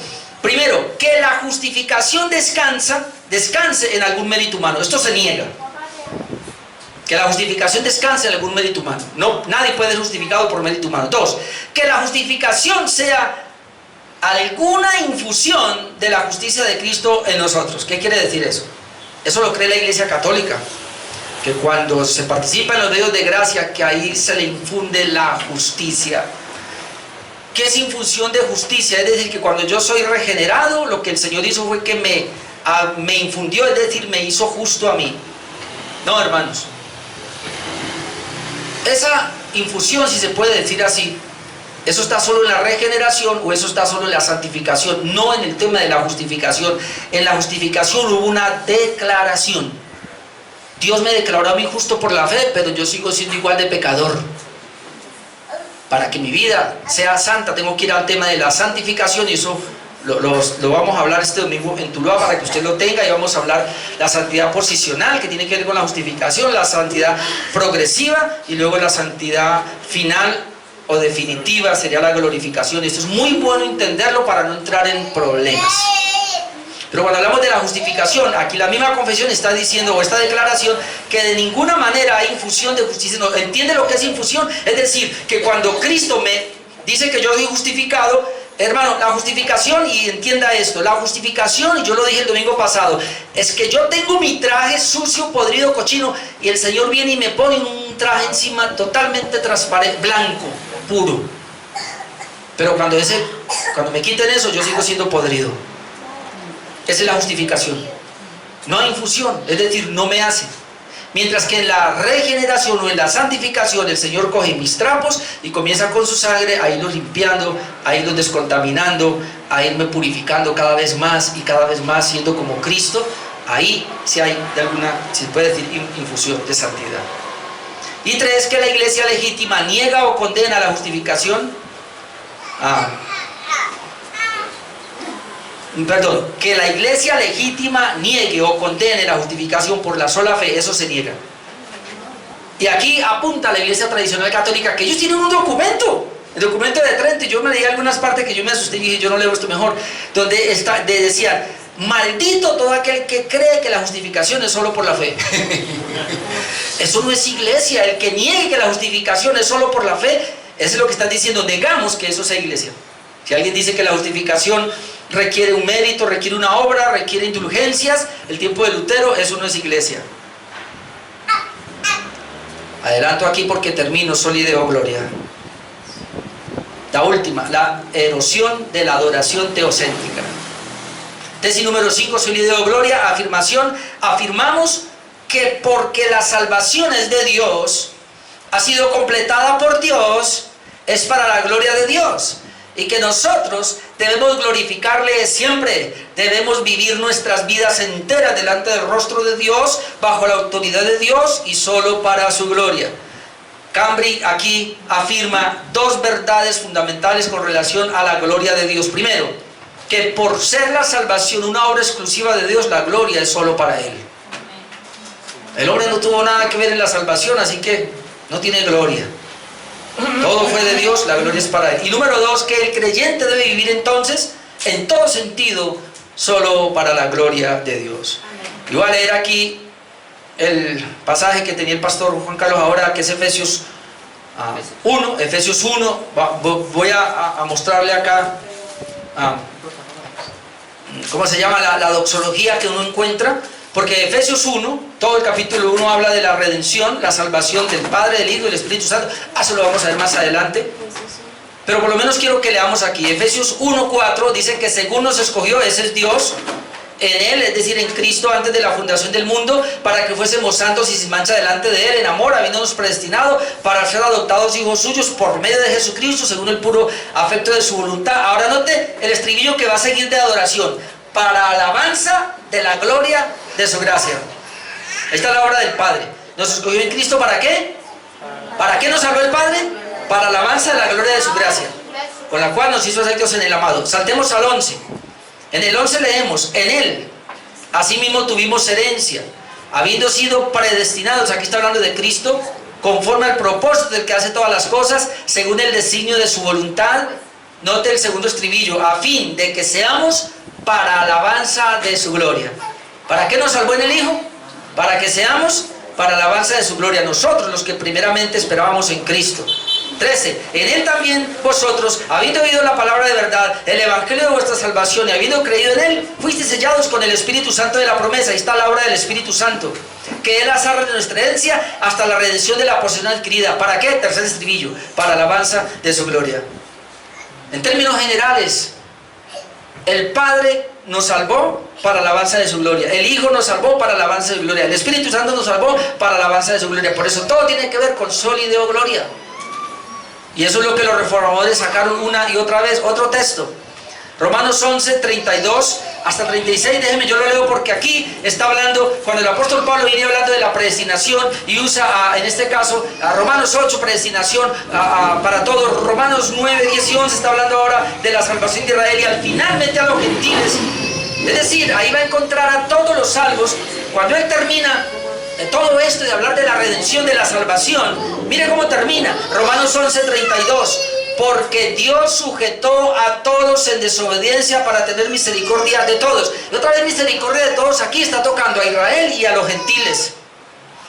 Primero, que la justificación descanse en algún mérito humano. Esto se niega. Que la justificación descanse en algún mérito humano. No, nadie puede ser justificado por mérito humano. Dos, que la justificación sea alguna infusión de la justicia de Cristo en nosotros. ¿Qué quiere decir eso? Eso lo cree la Iglesia Católica. Que cuando se participa en los medios de gracia, que ahí se le infunde la justicia. ¿Qué es infusión de justicia? Es decir, que cuando yo soy regenerado, lo que el Señor hizo fue que me infundió, es decir, me hizo justo a mí. No, hermanos. Esa infusión, si se puede decir así, eso está solo en la regeneración o eso está solo en la santificación, no en el tema de la justificación. En la justificación hubo una declaración. Dios me declaró a mí justo por la fe, pero yo sigo siendo igual de pecador. Para que mi vida sea santa, tengo que ir al tema de la santificación, y eso lo vamos a hablar este domingo en Tuluá para que usted lo tenga, y vamos a hablar la santidad posicional, que tiene que ver con la justificación, la santidad progresiva, y luego la santidad final o definitiva sería la glorificación. Esto es muy bueno entenderlo para no entrar en problemas. Pero cuando hablamos de la justificación, aquí la misma confesión está diciendo, o esta declaración, que de ninguna manera hay infusión de justicia. No, ¿entiende lo que es infusión? Es decir, que cuando Cristo me dice que yo soy justificado, hermano, la justificación, y entienda esto, la justificación, y yo lo dije el domingo pasado, es que yo tengo mi traje sucio, podrido, cochino, y el Señor viene y me pone un traje encima totalmente transparente, blanco, puro. Pero cuando me quiten eso, yo sigo siendo podrido. Esa es la justificación. No hay infusión, es decir, no me hace. Mientras que en la regeneración o en la santificación, el Señor coge mis trapos y comienza con su sangre a irlos limpiando, a irlos descontaminando, a irme purificando cada vez más y cada vez más, siendo como Cristo. Ahí sí hay de alguna, se puede decir, infusión de santidad. Y tres, que la iglesia legítima niega o condena la justificación. Que la iglesia legítima niegue o condene la justificación por la sola fe, eso se niega. Y aquí apunta la iglesia tradicional católica que ellos tienen un documento, el documento de Trento, y yo me leí algunas partes que yo me asusté y dije, yo no leo esto mejor, donde decían, maldito todo aquel que cree que la justificación es solo por la fe. Eso no es iglesia. El que niegue que la justificación es solo por la fe, eso es lo que están diciendo, negamos que eso sea iglesia. Si alguien dice que la justificación requiere un mérito, requiere una obra, requiere indulgencias, el tiempo de Lutero, eso no es iglesia. Adelanto aquí porque termino, Soli Deo Gloria. La última, la erosión de la adoración teocéntrica. Tesis número 5, Soli Deo Gloria, afirmación. Afirmamos que porque la salvación es de Dios, ha sido completada por Dios, es para la gloria de Dios. Y que nosotros debemos glorificarle siempre, debemos vivir nuestras vidas enteras delante del rostro de Dios, bajo la autoridad de Dios y solo para su gloria. Cambridge aquí afirma dos verdades fundamentales con relación a la gloria de Dios. Primero, que por ser la salvación una obra exclusiva de Dios, la gloria es solo para Él. El hombre no tuvo nada que ver en la salvación, así que no tiene gloria. Todo fue de Dios, la gloria es para Él. Y número dos, que el creyente debe vivir entonces en todo sentido, solo para la gloria de Dios. Y voy a leer aquí el pasaje que tenía el pastor Juan Carlos ahora, que es Efesios 1. Efesios 1, voy a mostrarle acá ¿cómo se llama? La doxología que uno encuentra. Porque Efesios 1, todo el capítulo 1 habla de la redención, la salvación del Padre, del Hijo y del Espíritu Santo. Eso lo vamos a ver más adelante. Pero por lo menos quiero que leamos aquí. Efesios 1:4 dice que según nos escogió, ese es Dios, en Él, es decir, en Cristo, antes de la fundación del mundo, para que fuésemos santos y sin mancha delante de Él, en amor, habiéndonos predestinado para ser adoptados hijos suyos por medio de Jesucristo, según el puro afecto de su voluntad. Ahora note el estribillo que va a seguir de adoración: para alabanza de la gloria de su gracia. Esta es la obra del Padre. Nos escogió en Cristo, ¿para qué? ¿Para qué nos salvó el Padre? Para alabanza de la gloria de su gracia, con la cual nos hizo aceptos en el amado. Saltemos al 11. En el 11 leemos: en Él asimismo tuvimos herencia, habiendo sido predestinados, aquí está hablando de Cristo, conforme al propósito del que hace todas las cosas, según el designio de su voluntad. Note el segundo estribillo: a fin de que seamos para alabanza de su gloria. ¿Para qué nos salvó en el Hijo? Para que seamos para alabanza de su gloria, nosotros los que primeramente esperábamos en Cristo. 13. En Él también vosotros, habiendo oído la palabra de verdad, el evangelio de vuestra salvación, y habiendo creído en Él, fuisteis sellados con el Espíritu Santo de la promesa. Ahí está la obra del Espíritu Santo, que Él hace de nuestra herencia hasta la redención de la posesión adquirida. ¿Para qué? Tercer estribillo: para alabanza de su gloria. En términos generales, el Padre nos salvó para alabanza de su gloria, el Hijo nos salvó para alabanza de su gloria, el Espíritu Santo nos salvó para alabanza de su gloria. Por eso todo tiene que ver con sol y deo gloria. Y eso es lo que los reformadores sacaron una y otra vez. Otro texto, Romanos 11, 32 hasta 36. Déjenme, yo lo leo porque aquí está hablando, cuando el apóstol Pablo viene hablando de la predestinación y usa en este caso a Romanos 8, predestinación para todos. Romanos 9, 10 y 11 está hablando ahora de la salvación de Israel y al finalmente a los gentiles. Es decir, ahí va a encontrar a todos los salvos. Cuando él termina de todo esto de hablar de la redención, de la salvación, mire cómo termina Romanos 11, 32. Porque Dios sujetó a todos en desobediencia para tener misericordia de todos. Y otra vez misericordia de todos aquí está tocando a Israel y a los gentiles.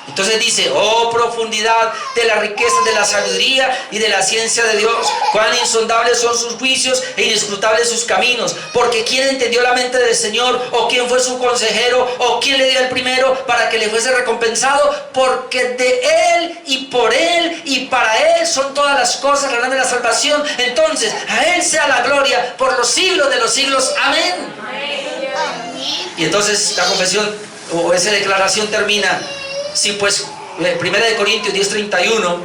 Entonces dice: oh profundidad de la riqueza de la sabiduría y de la ciencia de Dios, cuán insondables son sus juicios e inescrutables sus caminos. Porque ¿quién entendió la mente del Señor? ¿O quién fue su consejero? ¿O quién le dio el primero para que le fuese recompensado? Porque de Él y por Él y para Él son todas las cosas, la grande de la salvación. Entonces a Él sea la gloria por los siglos de los siglos. Amén. Y entonces la confesión o esa declaración termina: sí, pues, 1 Corintios 10:31,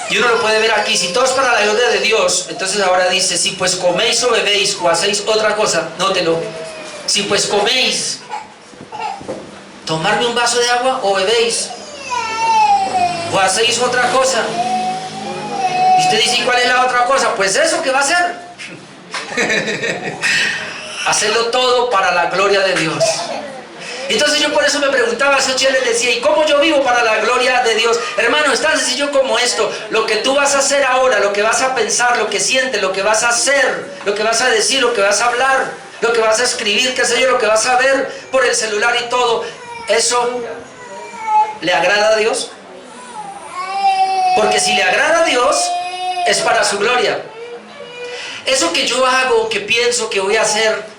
y uno lo puede ver aquí: si todo es para la gloria de Dios, entonces ahora dice: si pues coméis o bebéis o hacéis otra cosa, nótelo, si pues coméis, tomarme un vaso de agua, o bebéis o hacéis otra cosa. Y usted dice: ¿y cuál es la otra cosa? Pues eso que va a hacer. Hacerlo todo para la gloria de Dios. Entonces yo por eso me preguntaba, a esos les decía: ¿y cómo yo vivo para la gloria de Dios? Hermano, es tan sencillo como esto. Lo que tú vas a hacer ahora, lo que vas a pensar, lo que sientes, lo que vas a hacer, lo que vas a decir, lo que vas a hablar, lo que vas a escribir, qué sé yo, lo que vas a ver por el celular y todo, ¿eso le agrada a Dios? Porque si le agrada a Dios, es para su gloria. Eso que yo hago, que pienso, que voy a hacer,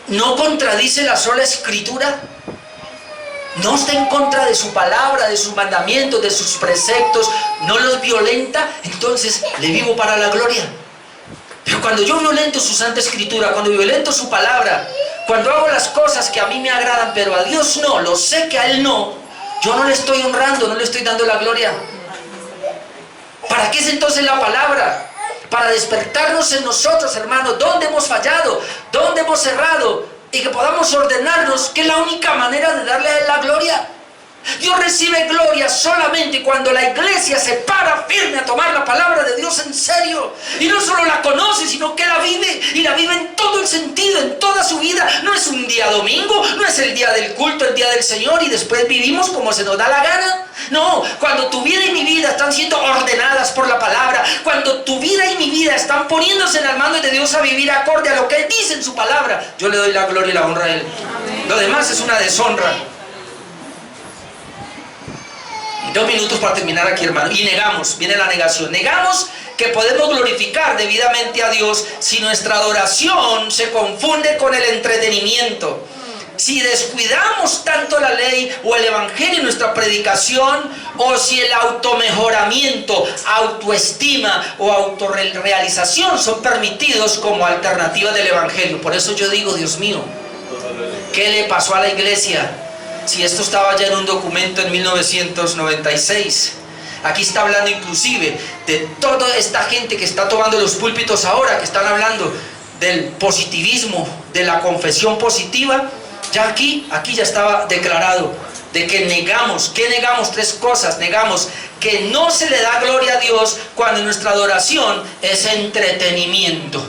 ¿no contradice la sola Escritura? ¿No está en contra de su palabra, de sus mandamientos, de sus preceptos? ¿No los violenta? Entonces le vivo para la gloria. Pero cuando yo violento su Santa Escritura, cuando violento su palabra, cuando hago las cosas que a mí me agradan, pero a Dios no, lo sé que a Él no, yo no le estoy honrando, no le estoy dando la gloria. ¿Para qué es entonces la palabra? Para despertarnos en nosotros, hermanos, dónde hemos fallado, dónde hemos errado, y que podamos ordenarnos, que es la única manera de darle a Él la gloria. Dios recibe gloria solamente cuando la iglesia se para firme a tomar la palabra de Dios en serio. Y no solo la conoce, sino que la vive. Y la vive en todo el sentido, en toda su vida. No es un día domingo, no es el día del culto, el día del Señor, y después vivimos como se nos da la gana. No, cuando tu vida y mi vida están siendo ordenadas por la palabra, cuando tu vida y mi vida están poniéndose en las manos de Dios a vivir acorde a lo que Él dice en su palabra, yo le doy la gloria y la honra a Él. Lo demás es una deshonra. 2 minutos para terminar aquí, hermano. Y negamos, viene la negación. Negamos que podemos glorificar debidamente a Dios si nuestra adoración se confunde con el entretenimiento. Si descuidamos tanto la ley o el evangelio en nuestra predicación, o si el automejoramiento, autoestima o autorrealización son permitidos como alternativas del evangelio. Por eso yo digo, Dios mío, ¿qué le pasó a la iglesia? Si esto estaba ya en un documento en 1996. Aquí está hablando inclusive de toda esta gente que está tomando los púlpitos ahora, que están hablando del positivismo, de la confesión positiva. Ya aquí ya estaba declarado de que negamos. ¿Qué negamos? 3 cosas. Negamos que no se le da gloria a Dios cuando nuestra adoración es entretenimiento.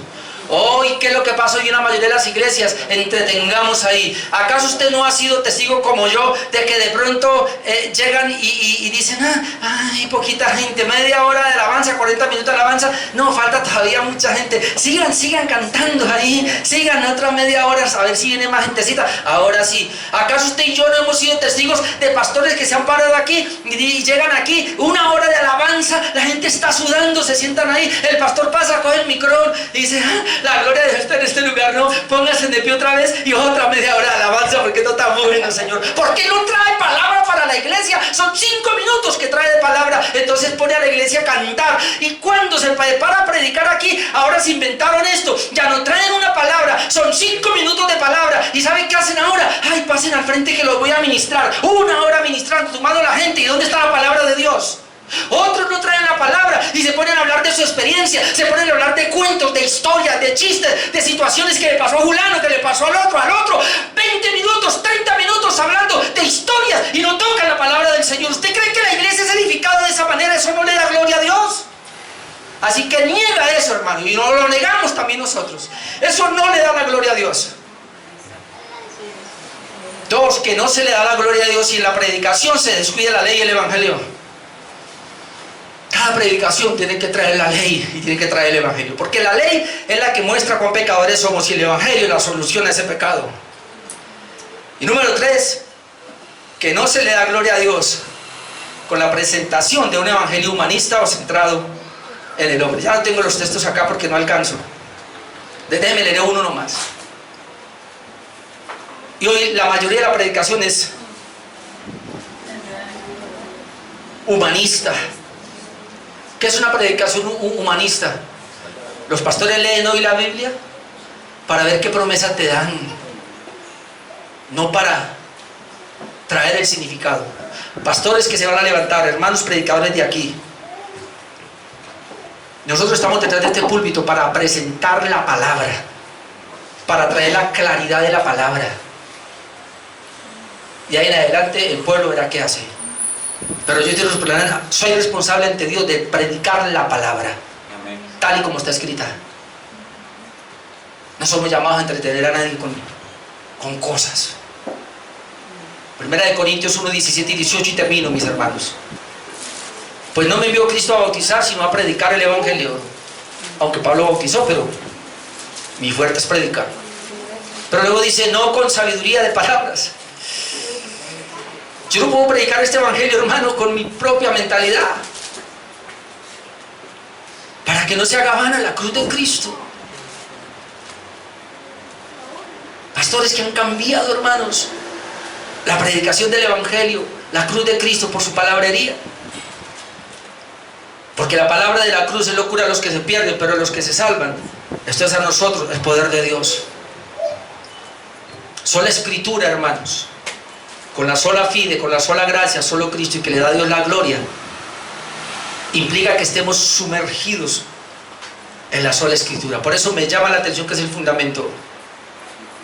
Hoy, ¿qué es lo que pasa hoy en la mayoría de las iglesias? Entretengamos ahí. ¿Acaso usted no ha sido testigo como yo de que de pronto llegan y dicen, ay, poquita gente, media hora de alabanza, 40 minutos de alabanza? No, falta todavía mucha gente. Sigan cantando ahí, sigan otra media hora, a ver si viene más gentecita. Ahora sí. ¿Acaso usted y yo no hemos sido testigos de pastores que se han parado aquí y llegan aquí, 1 hora de alabanza, la gente está sudando, se sientan ahí, el pastor pasa, coge el micrófono y dice, la gloria de Dios está en este lugar, no, póngase de pie otra vez y otra media hora de alabanza, porque esto está muy bueno, Señor. ¿Por qué no trae palabra para la iglesia? Son 5 minutos que trae de palabra, entonces pone a la iglesia a cantar. Y cuando se para a predicar aquí, ahora se inventaron esto, ya no traen una palabra, son 5 minutos de palabra. ¿Y saben qué hacen ahora? Ay, pasen al frente que los voy a ministrar, 1 hora ministrando, tomando a la gente. ¿Y dónde está la palabra de Dios? Otros no traen la palabra y se ponen a hablar de su experiencia, se ponen a hablar de cuentos, de historias, de chistes, de situaciones que le pasó a fulano, que le pasó al otro. 20 minutos, 30 minutos hablando de historias y no tocan la palabra del Señor. ¿Usted cree que la iglesia es edificada de esa manera? Eso no le da gloria a Dios. Así que niega eso, hermano, y no lo negamos también nosotros. Eso no le da la gloria a Dios. 2, que no se le da la gloria a Dios y en la predicación se descuida la ley y el evangelio. Cada predicación tiene que traer la ley y tiene que traer el evangelio, porque la ley es la que muestra cuán pecadores somos y el evangelio es la solución a ese pecado. Y número 3, que no se le da gloria a Dios con la presentación de un evangelio humanista o centrado en el hombre. Ya no tengo los textos acá porque no alcanzo. Déjeme leer uno nomás. Y hoy la mayoría de la predicación es humanista. ¿Qué es una predicación humanista? Los pastores leen hoy la Biblia para ver qué promesa te dan, no para traer el significado. Pastores que se van a levantar, hermanos predicadores de aquí, nosotros estamos detrás de este púlpito para presentar la palabra, para traer la claridad de la palabra. Y ahí en adelante el pueblo verá qué hace. Pero yo soy responsable ante Dios de predicar la palabra. Amén. Tal y como está escrita. No somos llamados a entretener a nadie con cosas. 1 Corintios 1, 17 y 18 y termino, mis hermanos. Pues no me envió Cristo a bautizar, sino a predicar el evangelio. Aunque Pablo bautizó, pero mi fuerte es predicar. Pero luego dice, no con sabiduría de palabras. Yo no puedo predicar este evangelio, hermano, con mi propia mentalidad, para que no se haga vana la cruz de Cristo. Pastores que han cambiado, hermanos, la predicación del evangelio, la cruz de Cristo por su palabrería. Porque la palabra de la cruz es locura a los que se pierden, pero a los que se salvan, esto es a nosotros, el poder de Dios. Sola escritura, hermanos, con la sola fide, con la sola gracia, solo Cristo, y que le da a Dios la gloria, implica que estemos sumergidos en la sola escritura. Por eso me llama la atención que es el fundamento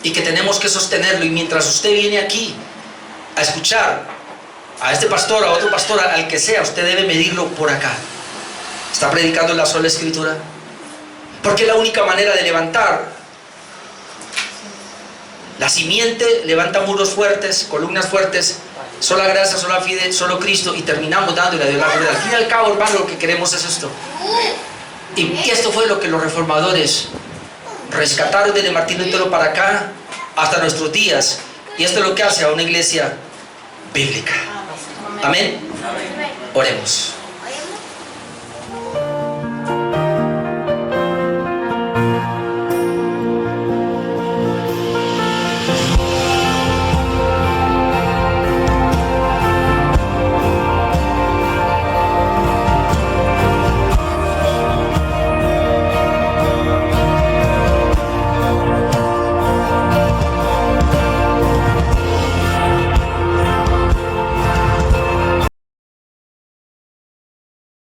y que tenemos que sostenerlo. Y mientras usted viene aquí a escuchar A este pastor, a otro pastor, al que sea, usted debe medirlo por acá. ¿Está predicando la sola escritura? Porque es la única manera de levantar. La simiente levanta muros fuertes, columnas fuertes. Sola gracia, sola fide, solo Cristo, y terminamos dándole a Dios la gloria. Al fin y al cabo, hermano, lo que queremos es esto. Y esto fue lo que los reformadores rescataron desde Martín Lutero para acá hasta nuestros días. Y esto es lo que hace a una iglesia bíblica. Amén. Oremos.